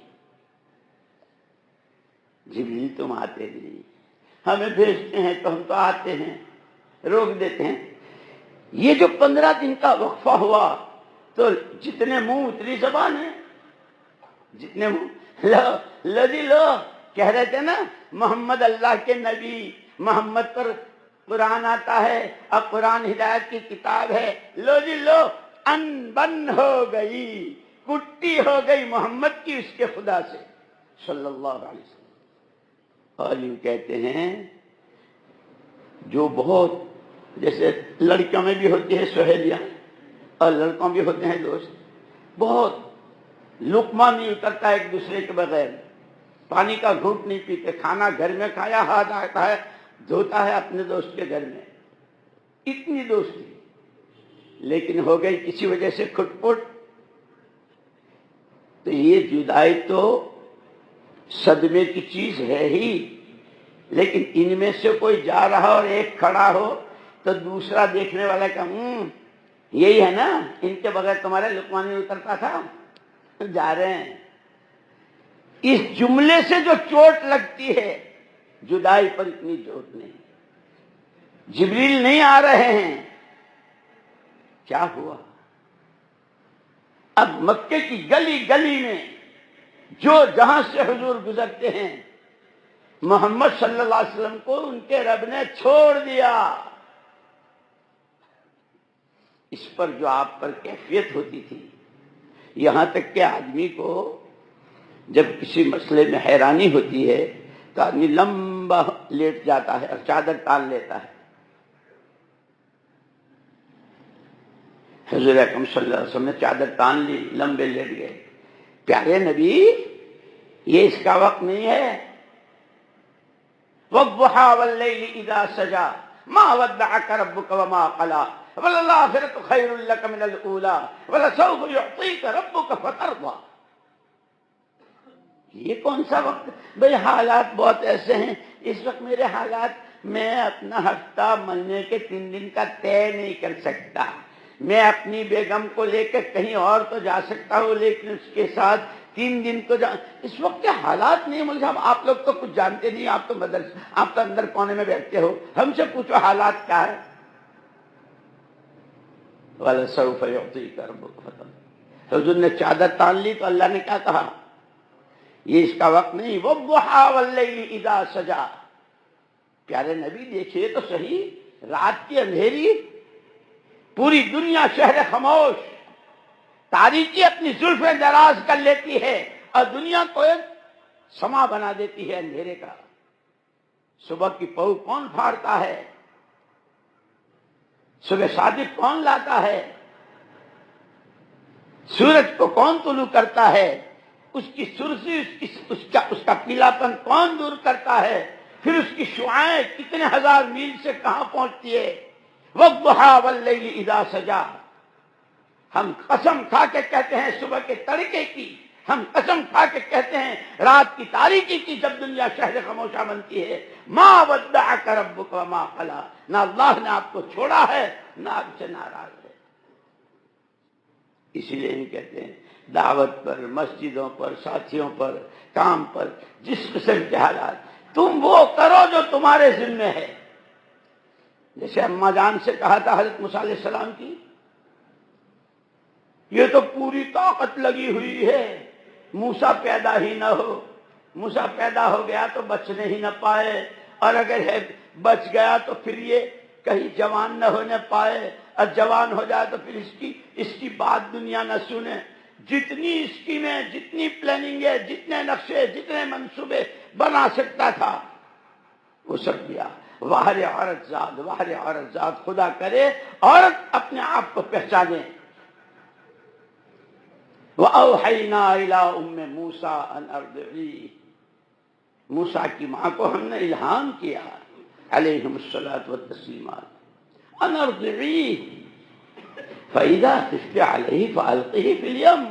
جبریل تم آتے نہیں، ہمیں بھیجتے ہیں تو ہم تو آتے ہیں، روک دیتے ہیں۔ یہ جو 15 دن کا وقفہ ہوا تو جتنے منہ اتنی زبان ہے، جتنے منہ لو جی لو کہہ رہے تھے نا محمد اللہ کے نبی، محمد پر قرآن آتا ہے، اب قرآن ہدایت کی کتاب ہے، لو جی لو ان بن ہو گئی، کٹی ہو گئی محمد کی اس کے خدا سے صلی اللہ علیہ وسلم۔ اور یوں کہتے ہیں جو بہت، جیسے لڑکیوں میں بھی ہوتی ہے سہیلیاں اور لڑکوں بھی ہوتے ہیں دوست، بہت لقمہ نہیں اترتا ایک دوسرے کے بغیر، پانی کا گھونٹ نہیں پیتے، کھانا گھر میں کھایا، ہاتھ آتا ہے دھوتا ہے اپنے دوست کے گھر میں، اتنی دوستی، لیکن ہو گئی کسی وجہ سے کھٹ پٹ، تو یہ جدائی تو صدمے کی چیز ہے ہی، لیکن ان میں سے کوئی جا رہا اور ایک کھڑا ہو تو دوسرا دیکھنے والا کہ یہی ہے نا، ان کے بغیر تمہارے لقمہ نہیں اترتا تھا، جا رہے ہیں۔ اس جملے سے جو چوٹ لگتی ہے جدائی پر اتنی چوٹ نہیں۔ جبریل نہیں آ رہے ہیں، کیا ہوا؟ اب مکے کی گلی گلی میں جو جہاں سے حضور گزرتے ہیں، محمد صلی اللہ علیہ وسلم کو ان کے رب نے چھوڑ دیا۔ اس پر جو آپ پر کیفیت ہوتی تھی، یہاں تک کہ آدمی کو جب کسی مسئلے میں حیرانی ہوتی ہے تو آدمی لمبا لیٹ جاتا ہے اور چادر تان لیتا ہے۔ حضور اکرم صلی اللہ علیہ وسلم نے چادر تان لی، لمبے لیٹ گئے۔ پیارے نبی یہ اس کا وقت نہیں ہے۔ والضحى والليل اذا سجى ما ودعك ربك وما قلى وللآخرة خير لك من الأولى ولسوف يعطيك ربك فترضى۔ یہ کون سا وقت؟ بھئی حالات بہت ایسے ہیں، اس وقت میرے حالات، میں اپنا ہفتہ مہینے کے 3 دن کا طے نہیں کر سکتا، میں اپنی بیگم کو لے کر کہیں اور تو جا سکتا ہوں، لیکن اس کے ساتھ 3 دن تو اس وقت کے حالات نہیں مول صاحب، آپ لوگ تو کچھ جانتے نہیں، آپ تو اندر کونے میں بیٹھتے ہو، ہم سے پوچھو حالات کیا ہے۔ وَلَسَوْفَ يُعْطِيكَ رَبُّكَ فَتَرْضَىٰ۔ حضور نے چادر تان لی تو اللہ نے کیا کہا، یہ اس کا وقت نہیں، وَالضُّحَىٰ وَاللَّيْلِ إِذَا سَجَىٰ۔ پیارے نبی دیکھیے تو صحیح، رات کی اندھیری، پوری دنیا شہر خاموش، تاریکی اپنی زلفیں دراز کر لیتی ہے اور دنیا کو ایک سما بنا دیتی ہے اندھیرے کا۔ صبح کی پہو کون پھاڑتا ہے، صبح صادق کون لاتا ہے، سورج کو کون طلوع کرتا ہے، اس کی سرخی، اس کا پیلاپن کون دور کرتا ہے، پھر اس کی شعاعیں کتنے ہزار میل سے کہاں پہنچتی ہے۔ وَالضُّحَىٰ وَاللَّيْلِ إِذَا سَجَىٰ۔ ہم قسم کھا کے کہتے ہیں صبح کے تڑکے کی، ہم قسم کھا کے کہتے ہیں رات کی تاریکی کی، جب دنیا شہر خاموشہ بنتی ہے۔ مَا وَدَّعَكَ رَبُّكَ وَمَا قَلَىٰ۔ نہ اللہ نے آپ کو چھوڑا ہے، نہ آپ سے ناراض ہے۔ اسی لیے ہم کہتے ہیں دعوت پر، مسجدوں پر، ساتھیوں پر، کام پر، جس قسم کے حالات، تم وہ کرو جو تمہارے ذمہ ہے۔ جیسے اماں جان سے کہا تھا حضرت موسیٰ علیہ السلام کی، یہ تو پوری طاقت لگی ہوئی ہے، موسیٰ پیدا ہی نہ ہو، موسیٰ پیدا ہو گیا تو بچنے ہی نہ پائے، اور اگر ہے بچ گیا تو پھر یہ کہیں جوان نہ ہونے پائے، اور جوان ہو جائے تو پھر اس کی بات دنیا نہ سنے۔ جتنی اسکیمیں، جتنی پلاننگیں، جتنے نقشے، جتنے منصوبے بنا سکتا تھا وہ سب دیا۔ واہر عورت زاد، واہر عورت زاد، خدا کرے عورت اپنے آپ کو پہچانے۔ وَأَوْحَيْنَا إِلَىٰ أُمِّ مُوسَىٰ أَنْ أَرْضِعِيهِ۔ موسیٰ کی ماں کو ہم نے الہام کیا علیہم الصلاۃ والتسلیمات، أَنْ أَرْضِعِيهِ فَإِذَا خِفْتِ عَلَيْهِ فَأَلْقِهِ فِي الْيَمِّ۔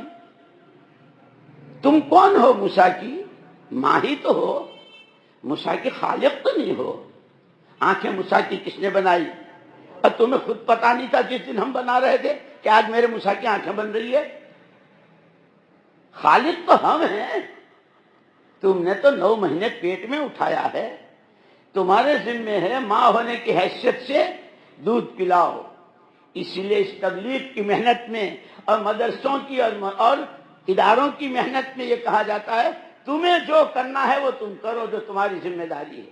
تم کون ہو؟ موسیٰ کی ماں ہی تو ہو، موسیٰ کی خالق تو نہیں ہو۔ آنکھیں موسیٰ کی کس نے بنائی؟ اور تمہیں خود پتا نہیں تھا جس دن ہم بنا رہے تھے کہ آج میرے موسیٰ کی آنکھیں بن رہی ہے؟ خالق تو ہم ہیں، تم نے تو 9 مہینے پیٹ میں اٹھایا ہے، تمہارے ذمہ ہے ماں ہونے کی حیثیت سے دودھ پلاؤ۔ اسی لیے اس تبلیغ کی محنت میں اور مدرسوں کی اور اداروں کی محنت میں یہ کہا جاتا ہے تمہیں جو کرنا ہے وہ تم کرو، جو تمہاری ذمہ داری ہے۔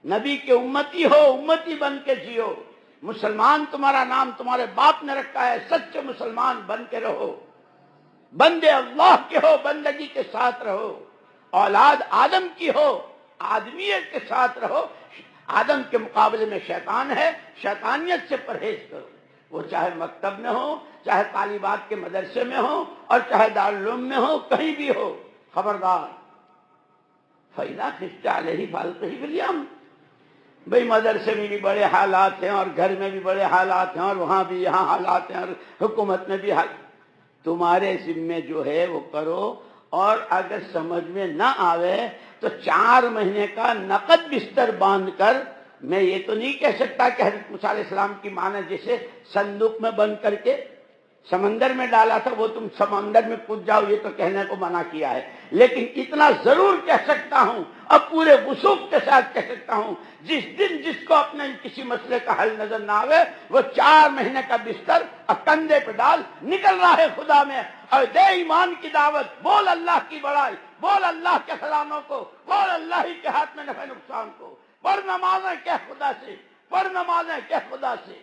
نبی کے امتی ہو، امتی بن کے جیو۔ مسلمان تمہارا نام تمہارے باپ نے رکھا ہے، سچے مسلمان بن کے رہو، بندے اللہ کے ہو، بندگی کے ساتھ رہو، اولاد آدم کی ہو، آدمیت کے ساتھ رہو۔ آدم کے مقابلے میں شیطان ہے، شیطانیت سے پرہیز کرو، وہ چاہے مکتب میں ہو، چاہے طالبات کے مدرسے میں ہو، اور چاہے دارالعلوم میں ہو، کہیں بھی ہو، خبردار۔ فَإِذَا خِفْتَ عَلَيْهِ فَأَلْقِهِ فِي الْيَمِّ۔ بھئی مدرسے میں بھی بڑے حالات ہیں، اور گھر میں بھی بڑے حالات ہیں، اور وہاں بھی یہاں حالات ہیں، اور حکومت میں بھی حالات۔ تمہارے ذمے جو ہے وہ کرو، اور اگر سمجھ میں نہ آوے تو 4 مہینے کا نقد بستر باندھ کر، میں یہ تو نہیں کہہ سکتا کہ حضرت موسیٰ علیہ السلام کی ماں نے جیسے صندوق میں بند کر کے سمندر میں ڈالا تھا وہ تم سمندر میں کود جاؤ، یہ تو کہنے کو منع کیا ہے، لیکن اتنا ضرور کہہ سکتا ہوں اور پورے وثوق کے ساتھ کہہ سکتا ہوں، جس دن جس کو اپنے کسی مسئلے کا حل نظر نہ آوے وہ 4 مہینے کا بستر اور کندھے پہ ڈال نکل رہا ہے خدا میں، اور دے ایمان کی دعوت، بول اللہ کی بڑائی، بول اللہ کے خزانوں کو، بول اللہ ہی کے ہاتھ میں نفع نقصان کو، پڑھ نمازیں کہہ خدا سے، پڑھ نمازیں کہہ خدا سے،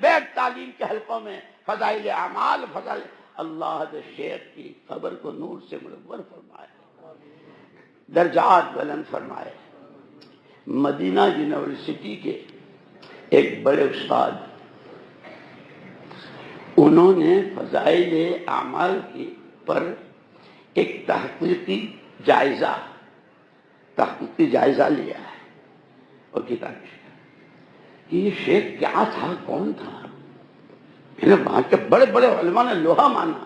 بیٹھ تعلیم کے حلقوں میں، فضائل اعمال، فضائل اللہ دے شیخ کی قبر کو نور سے منور فرمائے، درجات بلند فرمائے۔ مدینہ یونیورسٹی کے ایک بڑے استاد، انہوں نے فضائل اعمال کی پر ایک تحقیقی جائزہ لیا ہے اور کتاب کہ یہ شیخ کیا تھا، کون تھا۔ میں نے وہاں کے بڑے بڑے علماء نے لوہا مانا،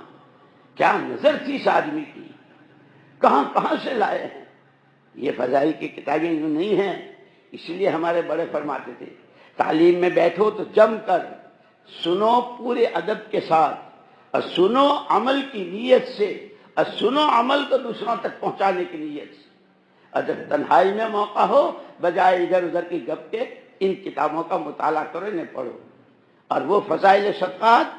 کیا نظر تھی اس آدمی کی، کہاں کہاں سے لائے ہیں۔ یہ فضائل کی کتابیں جو نہیں ہیں، اس لیے ہمارے بڑے فرماتے تھے تعلیم میں بیٹھو تو جم کر سنو پورے ادب کے ساتھ، اور سنو عمل کی نیت سے، اور سنو عمل کو دوسروں تک پہنچانے کی نیت سے، اور جب تنہائی میں موقع ہو بجائے ادھر ادھر کی گپ کے ان کتابوں کا مطالعہ کرو، انہیں پڑھو۔ اور وہ فضائل صدقات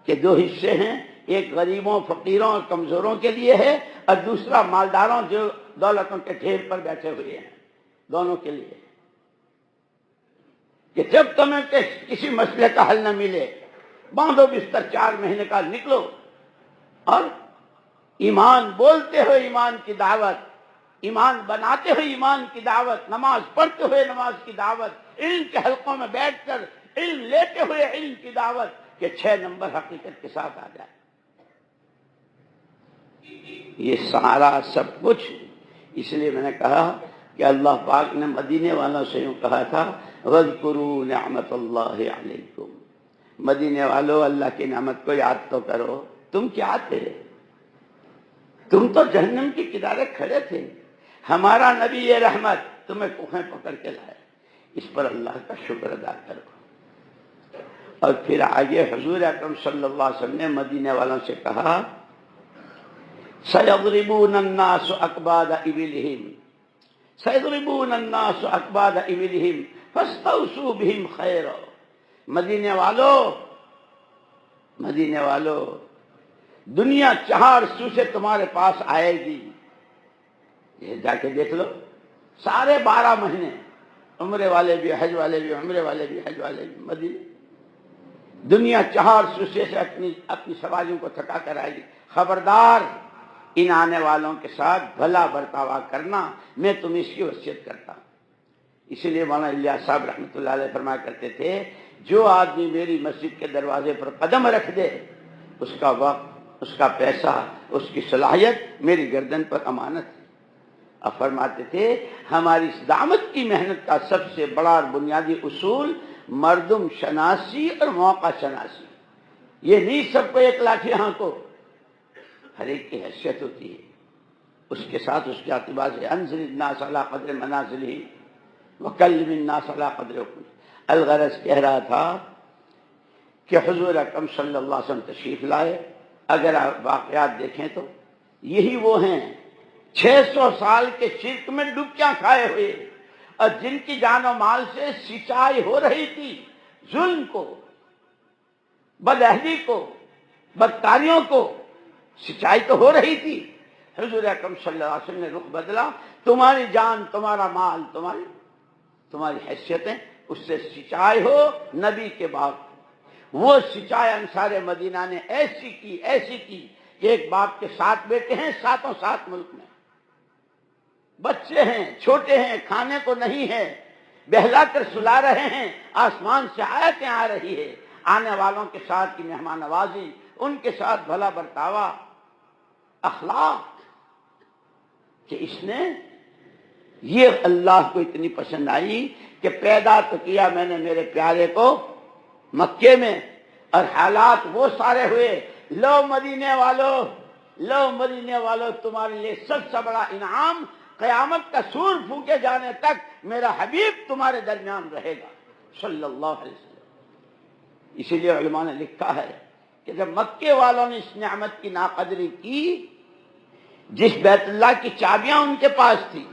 کے دو حصے ہیں، ایک غریبوں، فقیروں اور کمزوروں کے لیے ہے، اور دوسرا مالداروں جو دولتوں کے ڈھیر پر بیٹھے ہوئے ہیں، دونوں کے لیے، کہ جب تمہیں کسی مسئلے کا حل نہ ملے باندھو بستر، 4 مہینے کا نکلو اور ایمان بولتے ہوئے ایمان کی دعوت، ایمان بناتے ہوئے ایمان کی دعوت، نماز پڑھتے ہوئے نماز کی دعوت، علم کے حلقوں میں بیٹھ کر علم لیتے ہوئے علم کی دعوت، کہ 6 نمبر حقیقت کے ساتھ آ جائے۔ یہ سارا سب کچھ، اس لیے میں نے کہا کہ اللہ پاک نے مدینے والوں سے یوں کہا تھا وَاذْكُرُوا نِعْمَتَ اللَّهِ عَلَيْكُمْ، مدینے والوں اللہ کی نعمت کو یاد تو کرو، تم کیا تھے؟ تم تو جہنم کے کنارے کھڑے تھے، ہمارا نبی رحمت تمہیں کوہیں پکڑ کے لائے، اس پر اللہ کا شکر ادا کرو۔ اور پھر آگے حضور اکرم صلی اللہ علیہ وسلم نے مدینے والوں سے کہا سَيَضْرِبُونَ النَّاسُ أَكْبَادَ إِبِلِهِمْ سَيَضْرِبُونَ النَّاسُ أَكْبَادَ إِبِلِهِمْ فَاسْتَوْصُوا بِهِمْ خَيْرًا، مدینے والو دنیا 4 سو سے تمہارے پاس آئے گی، یہ جا کے دیکھ لو، سارے 12 مہینے، عمرے والے بھی، حج والے بھی، عمرے والے بھی، حج والے بھی، مدینے دنیا 4 سو سے اپنی سواریوں کو تھکا کر آئے گی۔ خبردار ان آنے والوں کے ساتھ بھلا برتاوا کرنا، میں تمہیں اس کی وصیت کرتا ہوں۔ اسی لیے مولانا الیاس صاحب رحمۃ اللہ علیہ فرمایا کرتے تھے جو آدمی میری مسجد کے دروازے پر قدم رکھ دے، اس کا وقت، اس کا پیسہ، اس کی صلاحیت میری گردن پر امانت ہے۔ اب فرماتے تھے ہماری اس دعوت کی محنت کا سب سے بڑا اور بنیادی اصول مردم شناسی اور موقع شناسی، یہ نہیں سب کو 1 لاٹھی ہانکو، ہر ایک کی حیثیت ہوتی ہے، اس کے ساتھ اس کے اعتبار سے انزل الناس علی قدر منازلہ وکلم الناس علی قدر حکمہ۔ الغرض کہہ رہا تھا کہ حضور اکرم صلی اللہ علیہ وسلم تشریف لائے، اگر آپ واقعات دیکھیں تو یہی وہ ہیں 600 سال کے شرک میں ڈبکیاں کھائے ہوئے، اور جن کی جان و مال سے سچائی ہو رہی تھی، ظلم کو، بدعہدی کو، بدکاریوں کو سچائی تو ہو رہی تھی، حضور اکرم صلی اللہ علیہ وسلم نے رخ بدلا، تمہاری جان، تمہارا مال، تمہاری حیثیتیں، اس سے سچائی ہو نبی کے بعد۔ وہ سچائی انصار مدینہ نے ایسی کی کہ ایک باپ کے 7 بیٹے ہیں، 7 ملک میں، بچے ہیں، چھوٹے ہیں، کھانے کو نہیں ہے، بہلا کر سلا رہے ہیں، آسمان سے آیتیں آ رہی ہے، آنے والوں کے ساتھ کی مہمان نوازی، ان کے ساتھ بھلا برتاوا، اخلاق، کہ اس نے یہ اللہ کو اتنی پسند آئی کہ پیدا تو کیا میں نے میرے پیارے کو مکے میں، اور حالات وہ سارے ہوئے، لو مدینے والو تمہارے لیے سب سے بڑا انعام قیامت کا سور پھونکے جانے تک میرا حبیب تمہارے درمیان رہے گا صلی اللہ علیہ وسلم۔ اسی لیے علماء نے لکھا ہے کہ جب مکے والوں نے اس نعمت کی ناقدری کی، جس بیت اللہ کی چابیاں ان کے پاس تھی،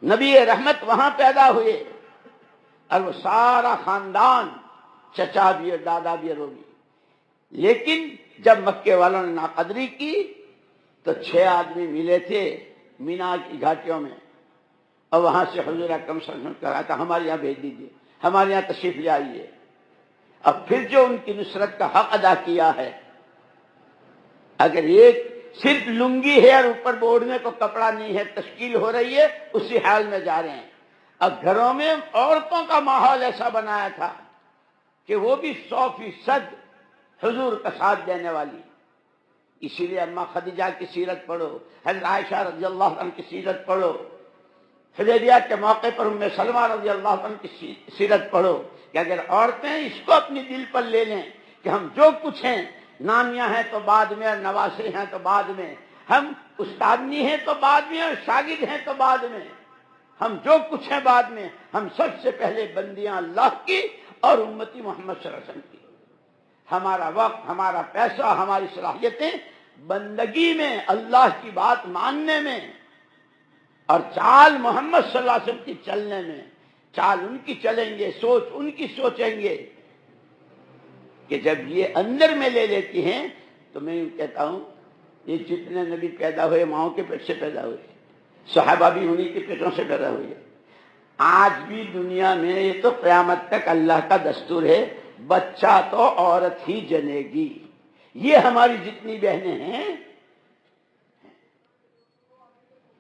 نبی رحمت وہاں پیدا ہوئے، اور وہ سارا خاندان، چچا بھی اور دادا بھی اور وہ بھی، لیکن جب مکے والوں نے ناقدری کی تو 6 آدمی ملے تھے مینا کی گھاٹیوں میں، اور وہاں سے حضور اکرم صلی اللہ علیہ وسلم کہا تھا ہمارے یہاں بھیج دیجیے، ہمارے یہاں تشریف لے آئیے۔ اب پھر جو ان کی نصرت کا حق ادا کیا ہے، اگر ایک صرف لنگی ہے اور اوپر اوڑھنے کو کپڑا نہیں ہے، تشکیل ہو رہی ہے، اسی حال میں جا رہے ہیں۔ اب گھروں میں عورتوں کا ماحول ایسا بنایا تھا کہ وہ بھی 100% حضور کا ساتھ دینے والی، اسی لیے اماں خدیجہ کی سیرت پڑھو، حضرت عائشہ رضی اللہ عنہ کی سیرت پڑھو، حدیبیہ کے موقع پر ام سلمہ رضی اللہ عنہ کی سیرت پڑھو، کہ اگر عورتیں اس کو اپنی دل پر لے لیں کہ ہم جو کچھ ہیں، نامیاں ہیں تو بعد میں، اور نواسے ہیں تو بعد میں، ہم استادنی ہیں تو بعد میں، اور شاگرد ہیں تو بعد میں، ہم جو کچھ ہیں بعد میں، ہم سب سے پہلے بندیاں اللہ کی اور امتی محمد صلی اللہ علیہ وسلم کی. ہمارا وقت، ہمارا پیسہ، ہماری صلاحیتیں بندگی میں، اللہ کی بات ماننے میں اور چال محمد صلی اللہ علیہ وسلم کی چلنے میں. چال ان کی چلیں گے، سوچ ان کی سوچیں گے کہ جب یہ اندر میں لے لیتی ہیں تو میں یوں کہتا ہوں یہ جتنے نبی پیدا ہوئے ماؤں کے پیٹ سے پیدا ہوئے، صحابہ بھی انہی کے پیٹوں سے پیدا ہوئے. آج بھی دنیا میں یہ تو قیامت تک اللہ کا دستور ہے، بچہ تو عورت ہی جنے گی. یہ ہماری جتنی بہنیں ہیں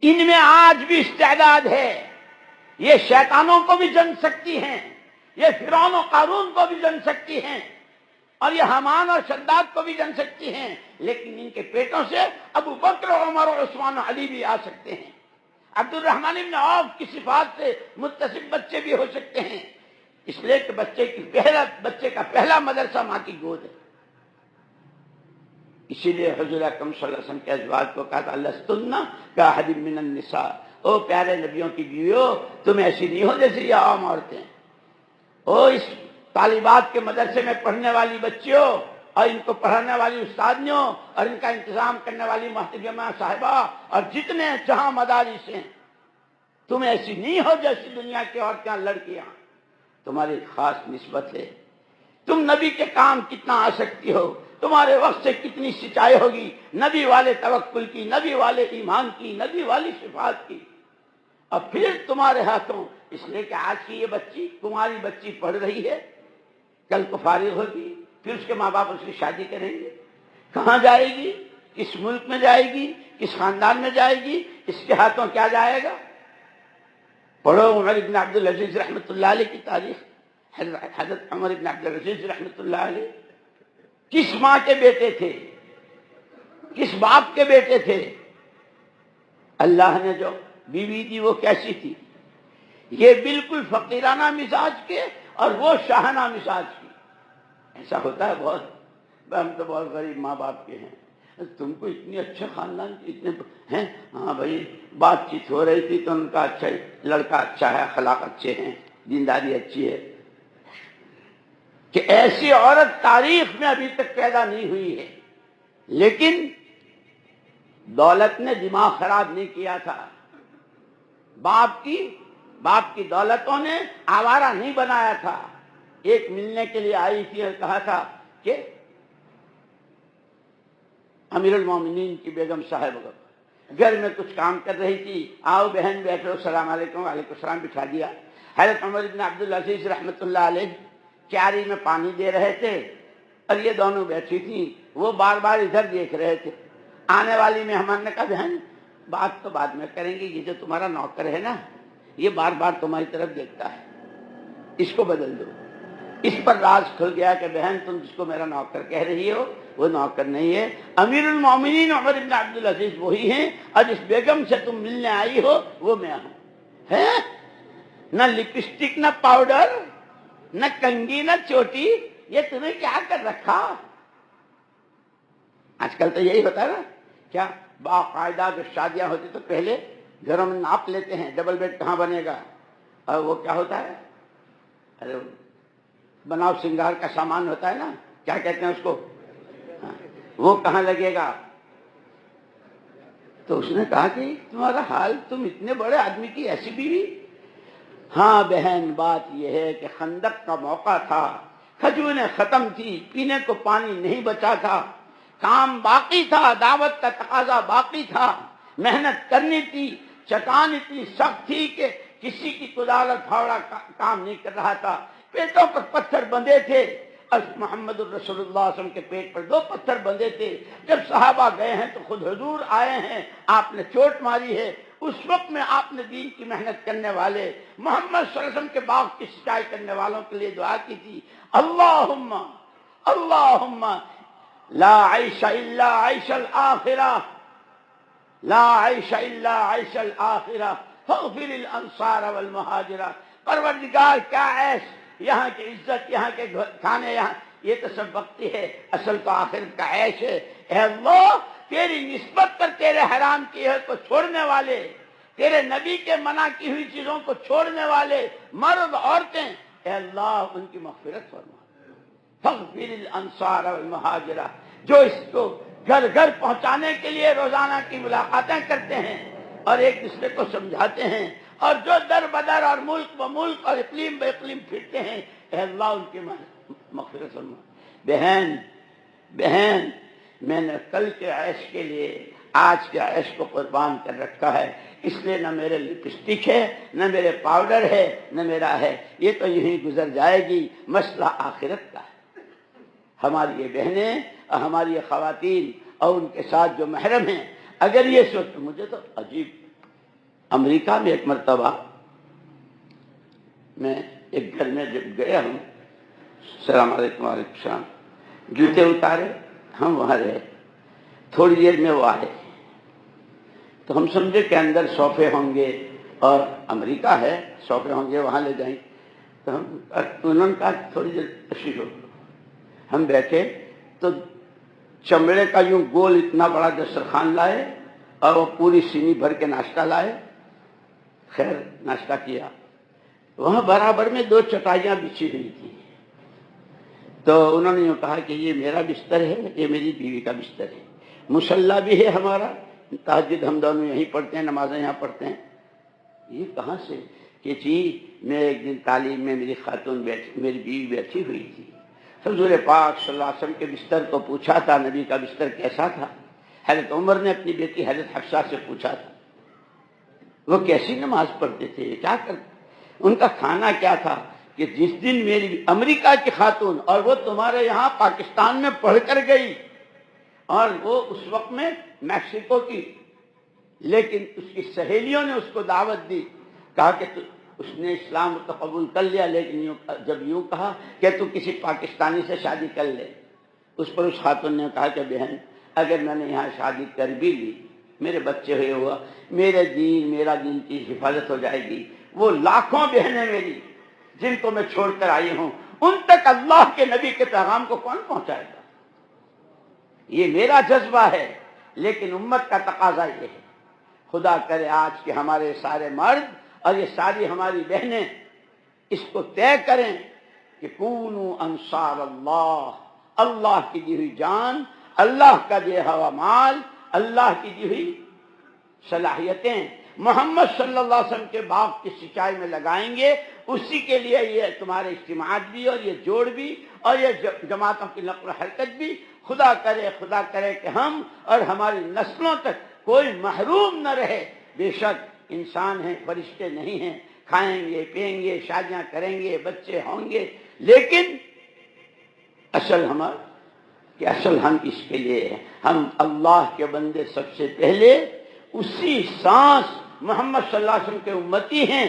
ان میں آج بھی استعداد ہے. یہ شیطانوں کو بھی جن سکتی ہیں، یہ فرعون و قارون کو بھی جن سکتی ہیں، اور یہ حمان اور شداد کو بھی جن سکتی ہیں، لیکن ان کے پیٹوں سے ابو بکر، عمر اور عثمان و علی بھی آ سکتے ہیں. عبد الرحمن ابن عوف کی صفات سے متصف بچے بھی ہو سکتے ہیں، اس لیے کہ بچے کا پہلا مدرسہ ماں کی گود ہے. اسی لیے حضور اکرم صلی اللہ علیہ وسلم کے ازواج کو کہا تھا لستن کاحد من النساء، او پیارے نبیوں کی بیویوں تم ایسی نہیں ہو جیسے یہ عام عورتیں. او اس طالبات کے مدرسے میں پڑھنے والی بچیوں اور ان کو پڑھانے والی استادنیوں اور ان کا انتظام کرنے والی محترمہ صاحبہ اور جتنے جہاں مدارس ہیں، تم ایسی نہیں ہو جیسی دنیا کی عورتیں لڑکیاں. تمہاری خاص نسبت ہے، تم نبی کے کام کتنا آ سکتی ہو، تمہارے وقت سے کتنی سچائی ہوگی، نبی والے توکل کی، نبی والے ایمان کی، نبی والی صفات کی. اور پھر تمہارے ہاتھوں، اس لیے کہ آج کی یہ بچی، تمہاری بچی پڑھ رہی ہے، کل کو فارغ ہوگی، پھر اس کے ماں باپ اس کی شادی کریں گے، کہاں جائے گی، کس ملک میں جائے گی، کس خاندان میں جائے گی، اس کے ہاتھوں کیا جائے گا. پڑھو عمر بن عبد العزیز رحمۃ اللہ علیہ کی تاریخ. حضرت عمر بن عبد العزیز رحمۃ اللہ علیہ کس ماں کے بیٹے تھے، کس باپ کے بیٹے تھے. اللہ نے جو بیوی دی وہ کیسی تھی، یہ بالکل فقیرانہ مزاج کے اور وہ شاہانہ مزاج کی. ایسا ہوتا ہے بہت، ہم تو بہت غریب ماں باپ کے ہیں، تم کو اتنے اچھے خاندان کے اتنے ہیں. ہاں بھائی بات چیت ہو رہی تھی تو ان کا اچھا لڑکا اچھا ہے، اخلاق اچھے ہیں، دینداری اچھی ہے. کہ ایسی عورت تاریخ میں ابھی تک پیدا نہیں ہوئی ہے. لیکن دولت نے دماغ خراب نہیں کیا تھا، باپ کی دولتوں نے آوارہ نہیں بنایا تھا. ایک ملنے کے لیے آئی تھی اور کہا تھا کہ امیر المومنین کی بیگم صاحب گھر میں کچھ کام کر رہی تھی، آؤ بہن بیٹھو، السلام علیکم. وعلیکم السلام، بٹھا دیا. حضرت عمر بن عبد العزیز رحمۃ اللہ علیہ کیاری میں پانی دے رہے تھے اور یہ دونوں بیٹھی تھیں، وہ بار بار ادھر دیکھ رہے تھے. آنے والی مہمان نے کہا بہن بات تو بعد میں کریں گے، یہ جو تمہارا نوکر ہے نا یہ بار بار تمہاری طرف دیکھتا ہے، اس کو بدل دو. اس پر راز کھل گیا کہ بہن تم جس کو میرا نوکر کہہ رہی ہو وہ نوکر نہیں ہے، امیر المومنین عمر بن عبد العزیز وہی ہیں، اور جس بیگم سے تم ملنے آئی ہو وہ میں ہوں. ہے نہ لپسٹک، نہ پاؤڈر، نہ کنگھی، نہ چوٹی، یہ تمہیں کیا کر رکھا. آج کل تو یہی ہوتا ہے نا، کیا باقاعدہ جو شادیاں ہوتی تو پہلے گھروں میں ناپ لیتے ہیں ڈبل بیڈ کہاں بنے گا، اور وہ کیا ہوتا ہے، ارے بناؤ سنگار کا سامان ہوتا ہے نا، کیا کہتے ہیں اس کو، وہ کہاں لگے گا. تو اس نے کہا کہ تمہارا حال، تم اتنے بڑے آدمی کی ایسی بیوی. ہاں بہن بات یہ ہے کہ خندق کا موقع تھا، کھجوریں ختم تھی، پینے کو پانی نہیں بچا تھا، کام باقی تھا، دعوت کا تقاضا باقی تھا، محنت کرنی تھی، چٹان اتنی سخت تھی کہ کسی کی کدال اور پھاوڑا کام نہیں کر رہا تھا، پیٹوں پر پتھر بندھے تھے. محمد الرسول اللہ صلی اللہ علیہ وسلم کے پیٹ پر 2 پتھر بندھے تھے. جب صحابہ گئے ہیں تو خود حضور آئے ہیں، آپ نے چوٹ ماری ہے. اس وقت میں آپ نے دین کی محنت کرنے والے محمد صلی اللہ علیہ وسلم کے باغ کی سچائی کرنے والوں کے لیے دعا کی تھی، اللہم اللہم لا عیش الا عیش الآخرہ، لا عیش الا عیش الآخرہ فاغفر الانصار والمہاجرہ. پروردگار کیا عیش، یہاں کی عزت، یہاں کے کھانے، یہاں یہ تو سب وقتی ہے، اصل تو آخرت کا عیش ہے. اے اللہ تیری نسبت پر تیرے حرام کیے کو چھوڑنے والے، تیرے نبی کے منع کی ہوئی چیزوں کو چھوڑنے والے مرد عورتیں اے اللہ ان کی مغفرت فرما، فاغفر الانصار والمہاجرہ، جو اس کو گھر گھر پہنچانے کے لیے روزانہ کی ملاقاتیں کرتے ہیں اور ایک دوسرے کو سمجھاتے ہیں، اور جو در بدر اور ملک و ملک اور اقلیم بہ اقلیم پھرتے ہیں، اے اللہ ان کی مغفرت فرما۔ بہن میں نے کل کے عیش کے لیے آج کے عیش کو قربان کر رکھا ہے، اس لیے نہ میرے لپسٹک ہے، نہ میرے پاؤڈر ہے، نہ میرا ہے، یہ تو یہیں گزر جائے گی، مسئلہ آخرت کا ہے۔ ہماری یہ بہنیں اور ہماری یہ خواتین اور ان کے ساتھ جو محرم ہیں، اگر یہ سوچ، مجھے تو عجیب، امریکہ میں ایک مرتبہ میں ایک گھر میں جب گیا ہوں، السلام علیکم، وعلیکم السلام، جوتے اتارے، ہم وہاں رہے، تھوڑی دیر میں وہ آئے تو ہم سمجھے کہ اندر صوفے ہوں گے اور امریکہ ہے، صوفے ہوں گے، وہاں لے جائیں، تو انہوں نے کہا تھوڑی دیر تشریف ہو۔ ہم بیٹھے تو چمڑے کا یوں گول اتنا بڑا دسترخوان لائے اور وہ پوری سینی بھر کے ناشتہ لائے، خیر ناشتہ کیا، وہاں برابر میں 2 چٹائیاں بچھی ہوئی تھیں، تو انہوں نے یوں کہا کہ یہ میرا بستر ہے، یہ میری بیوی کا بستر ہے، مصلی بھی ہے ہمارا، تہجد ہم دونوں یہیں پڑھتے ہیں، نمازیں یہاں پڑھتے ہیں۔ یہ کہاں سے؟ کہ جی میں ایک دن تعلیم میں میری خاتون میری بیوی بیٹھی ہوئی تھی، حضور پاک صلی اللہ علیہ وسلم کے بستر کو پوچھا تھا، نبی کا بستر کیسا تھا؟ حضرت عمر نے اپنی بیٹی حضرت حفصہ سے پوچھا تھا وہ کیسی نماز پڑھتے تھے، کیا کرتے، ان کا کھانا کیا تھا، کہ جس دن میری امریکہ کی خاتون، اور وہ تمہارے یہاں پاکستان میں پڑھ کر گئی، اور وہ اس وقت میں میکسیکو کی، لیکن اس کی سہیلیوں نے اس کو دعوت دی، کہا کہ اس نے اسلام کو قبول کر لیا، لیکن جب یوں کہا کہ تو کسی پاکستانی سے شادی کر لے، اس پر اس خاتون نے کہا کہ بہن اگر میں نے یہاں شادی کر بھی لی، میرے بچے ہوئے ہوا، میرا دین کی حفاظت ہو جائے گی، وہ لاکھوں بہنیں میری جن کو میں چھوڑ کر آئی ہوں، ان تک اللہ کے نبی کے پیغام کو کون پہنچائے گا؟ یہ میرا جذبہ ہے، لیکن امت کا تقاضا یہ ہے۔ خدا کرے آج کے ہمارے سارے مرد اور یہ ساری ہماری بہنیں اس کو طے کریں کہ کونوا انصار اللہ، اللہ کی دی ہوئی جان، اللہ کا دیا ہوا مال، اللہ کی دی ہوئی صلاحیتیں محمد صلی اللہ علیہ وسلم کے باغ کی سچائی میں لگائیں گے، اسی کے لیے یہ تمہارے اجتماعات بھی اور یہ جوڑ بھی اور یہ جماعتوں کی نقل و حرکت بھی، خدا کرے کہ ہم اور ہماری نسلوں تک کوئی محروم نہ رہے۔ بے شک انسان ہیں، فرشتے نہیں ہیں، کھائیں گے پئیں گے، شادیاں کریں گے، بچے ہوں گے، لیکن اصل ہم اس کے لیے ہیں، ہم اللہ کے بندے سب سے پہلے اسی سانس محمد صلی اللہ علیہ وسلم کے امتی ہیں۔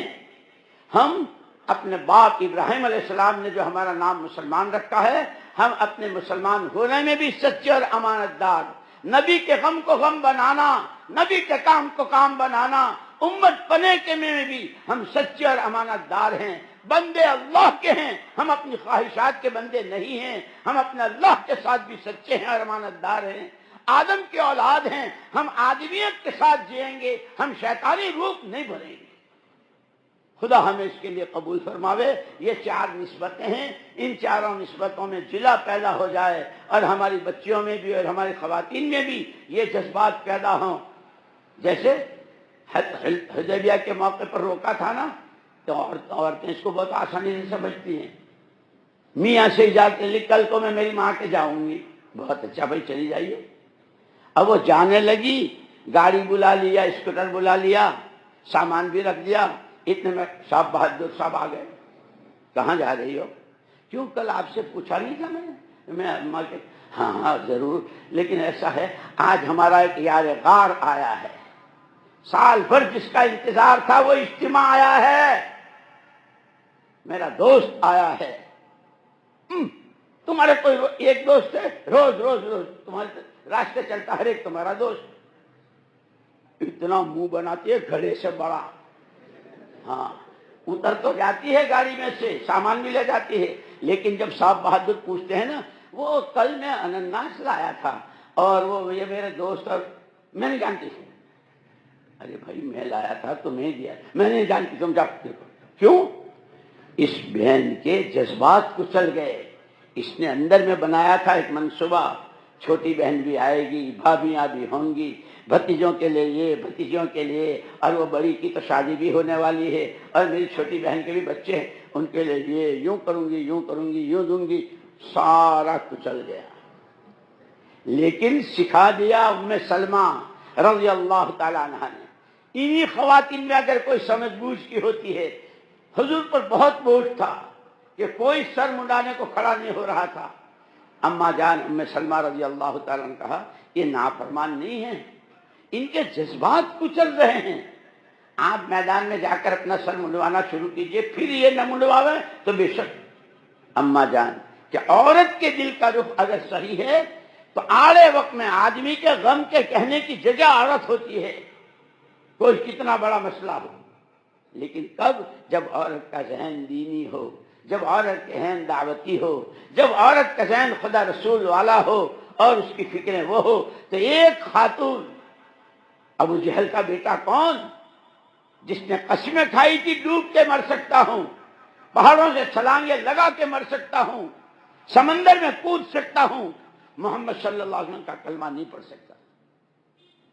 ہم اپنے باپ ابراہیم علیہ السلام نے جو ہمارا نام مسلمان رکھا ہے، ہم اپنے مسلمان ہونے میں بھی سچے اور امانت دار، نبی کے غم کو غم بنانا، نبی کے کام کو کام بنانا، امت پنے کے میں بھی ہم سچے اور امانت دار ہیں، بندے اللہ کے ہیں، ہم اپنی خواہشات کے بندے نہیں ہیں، ہم اپنے اللہ کے ساتھ بھی سچے ہیں اور امانت دار ہیں، آدم کے اولاد ہیں، ہم آدمیت کے ساتھ جئیں گے، ہم شیطانی روپ نہیں بھریں گے۔ خدا ہمیں اس کے لیے قبول فرماوے۔ یہ 4 نسبتیں ہیں، ان چاروں نسبتوں میں جلا پیدا ہو جائے اور ہماری بچیوں میں بھی اور ہماری خواتین میں بھی یہ جذبات پیدا ہوں۔ جیسے حدیبیہ کے موقع پر روکا تھا نا، تو عورتیں اس کو بہت آسانی سے سمجھتی ہیں، میاں سے اجازت لی، کل کو میں میری ماں کے جاؤں گی، بہت اچھا بھائی چلی جائیے۔ اب وہ جانے لگی، گاڑی بلا لیا، اسکوٹر بلا لیا، سامان بھی رکھ دیا، اتنے میں صاحب بہادر صاحب آ گئے، کہاں جا رہی ہو؟ کیوں کل آپ سے پوچھا نہیں تھا میں اماں کے، ہاں ضرور، لیکن ایسا ہے آج ہمارا ایک یار غار آیا ہے، سال بھر جس کا انتظار تھا وہ اجتماع آیا ہے، میرا دوست آیا ہے۔ تمہارے کوئی ایک دوست ہے؟ روز تمہارے راستے چلتا ہر ایک تمہارا دوست، اتنا منہ بناتی ہے گھڑے سے بڑا، ہاں اتر تو جاتی ہے گاڑی میں سے، سامان بھی لے جاتی ہے، لیکن جب صاحب بہادر پوچھتے ہیں نا، وہ کل میں انناس لایا تھا اور وہ یہ میرے دوست، اور میں نہیں جانتی، ارے بھائی میں لایا تھا تو میں دیا، میں نہیں جانتی، تم جا دیکھو، کیوں؟ اس بہن کے جذبات کچل گئے. اس نے اندر میں بنایا تھا ایک منصوبہ، چھوٹی بہن بھی آئے گی، بھابیاں بھی ہوں گی، بھتیجوں کے لیے یہ، بھتیجوں کے لیے، اور وہ بڑی کی تو شادی بھی ہونے والی ہے، اور میری چھوٹی بہن کے بھی بچے ہیں، ان کے لیے یہ، یوں کروں گی، یوں کروں گی، یوں دوں گی. سارا کچل گیا. لیکن سکھا دیا ام سلمہ رضی اللہ تعالی عنہا نے. انہی خواتین میں اگر کوئی سمجھ بوجھ کی ہوتی ہے. حضور پر بہت بوجھ تھا کہ کوئی سر منڈانے کو کھڑا نہیں ہو رہا تھا. اما جان ام سلمہ رضی اللہ تعالیٰ نے کہا یہ نافرمان نہیں ہیں، ان کے جذبات کچل رہے ہیں. آپ میدان میں جا کر اپنا سر منڈوانا شروع کیجئے، پھر یہ نہ منڈواوے تو بے شک. اما جان کہ عورت کے دل کا رخ اگر صحیح ہے تو آڑے وقت میں آدمی کے غم کے کہنے کی جگہ عورت ہوتی ہے، کوئی کتنا بڑا مسئلہ ہو. لیکن کب؟ جب عورت کا ذہن دینی ہو، جب عورت کا ذہن دعوتی ہو، جب عورت کا ذہن خدا رسول والا ہو اور اس کی فکریں وہ ہو. تو ایک خاتون، ابو جہل کا بیٹا کون، جس نے قسمیں کھائی تھی ڈوب کے مر سکتا ہوں، پہاڑوں سے چھلانگیں لگا کے مر سکتا ہوں، سمندر میں کود سکتا ہوں، محمد صلی اللہ علیہ وسلم کا کلمہ نہیں پڑھ سکتا.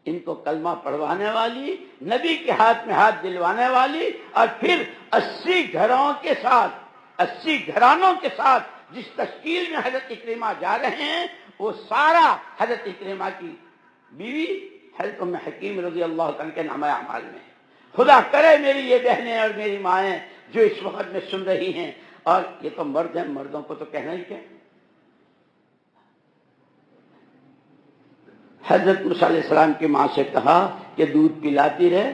ان کو کلمہ پڑھوانے والی، نبی کے ہاتھ میں ہاتھ دلوانے والی، اور پھر 80 گھروں کے ساتھ، 80 گھرانوں کے ساتھ جس تشکیل میں حضرت اکرمہ جا رہے ہیں، وہ سارا حضرت اکرمہ کی بیوی حضرت ام حکیم رضی اللہ عنہ کے نامہ اعمال میں. خدا کرے میری یہ بہنیں اور میری مائیں جو اس وقت میں سن رہی ہیں، اور یہ تو مرد ہیں، مردوں کو تو کہنا ہی کیا. حضرت موسیٰ علیہ السلام کی ماں سے کہا کہ دودھ پلاتی رہے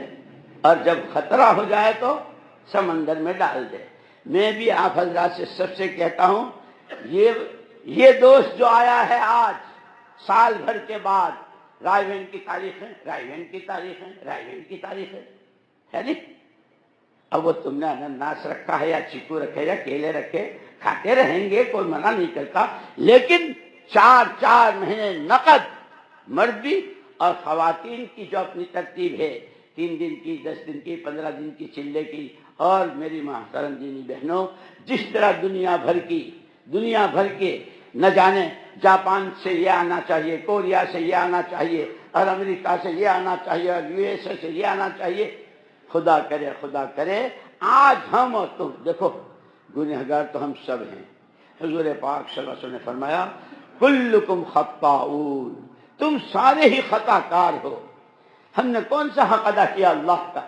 اور جب خطرہ ہو جائے تو سمندر میں ڈال دے. میں بھی آپ حضرات سے سب سے کہتا ہوں، یہ دوست جو آیا ہے آج سال بھر کے بعد، رائے وین کی تاریخ ہے، رائے وین کی تاریخ ہے، رائے وین کی تاریخ ہے نہیں. اب وہ تم نے انناس رکھا ہے یا چیکو رکھے یا کیلے رکھے، کھاتے رہیں گے، کوئی منع نہیں کرتا. لیکن 4 مہینے نقد مرد بھی اور خواتین کی جو اپنی ترتیب ہے، 3 دن کی، 10 دن کی، 15 دن کی چلے کی. اور میری محترم دینی بہنوں، جس طرح دنیا بھر کے نہ جانے جاپان سے یہ آنا چاہیے، کوریا سے یہ آنا چاہیے، اور امریکہ سے یہ آنا چاہیے، اور USA سے یہ آنا چاہیے. خدا کرے آج ہم اور تم، دیکھو گنہگار تو ہم سب ہیں. حضور پاک صلی اللہ علیہ وسلم نے فرمایا کلکم خطاؤون، تم سارے ہی خطا کار ہو. ہم نے کون سا حق ادا کیا اللہ کا؟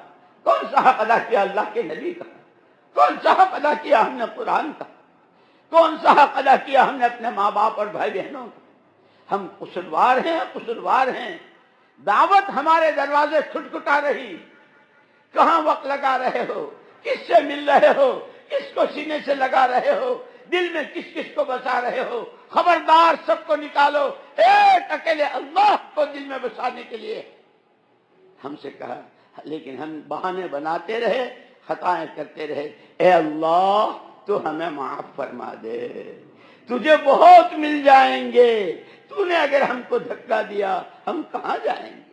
کون سا حق ادا کیا اللہ کے نبی کا؟ کون سا حق ادا کیا ہم نے قرآن کا؟ کون سا حق ادا کیا ہم نے اپنے ماں باپ اور بھائی بہنوں کا؟ ہم قصوروار ہیں. دعوت ہمارے دروازے کھٹکھٹا رہی، کہاں وقت لگا رہے ہو، کس سے مل رہے ہو، کس کو سینے سے لگا رہے ہو، دل میں کس کس کو بسا رہے ہو. خبردار سب کو نکالو، ایک اکیلے اللہ کو دل میں بسانے کے لیے ہم سے کہا. لیکن ہم بہانے بناتے رہے، خطائیں کرتے رہے. اے اللہ تو ہمیں معاف فرما دے، تجھے بہت مل جائیں گے. تو نے اگر ہم کو دھکا دیا ہم کہاں جائیں گے؟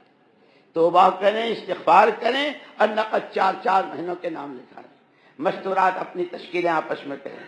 توبہ کریں، استغفار کریں، اور نقد 4 مہینوں کے نام لکھائیں. مستورات اپنی تشکیلیں آپس میں کریں.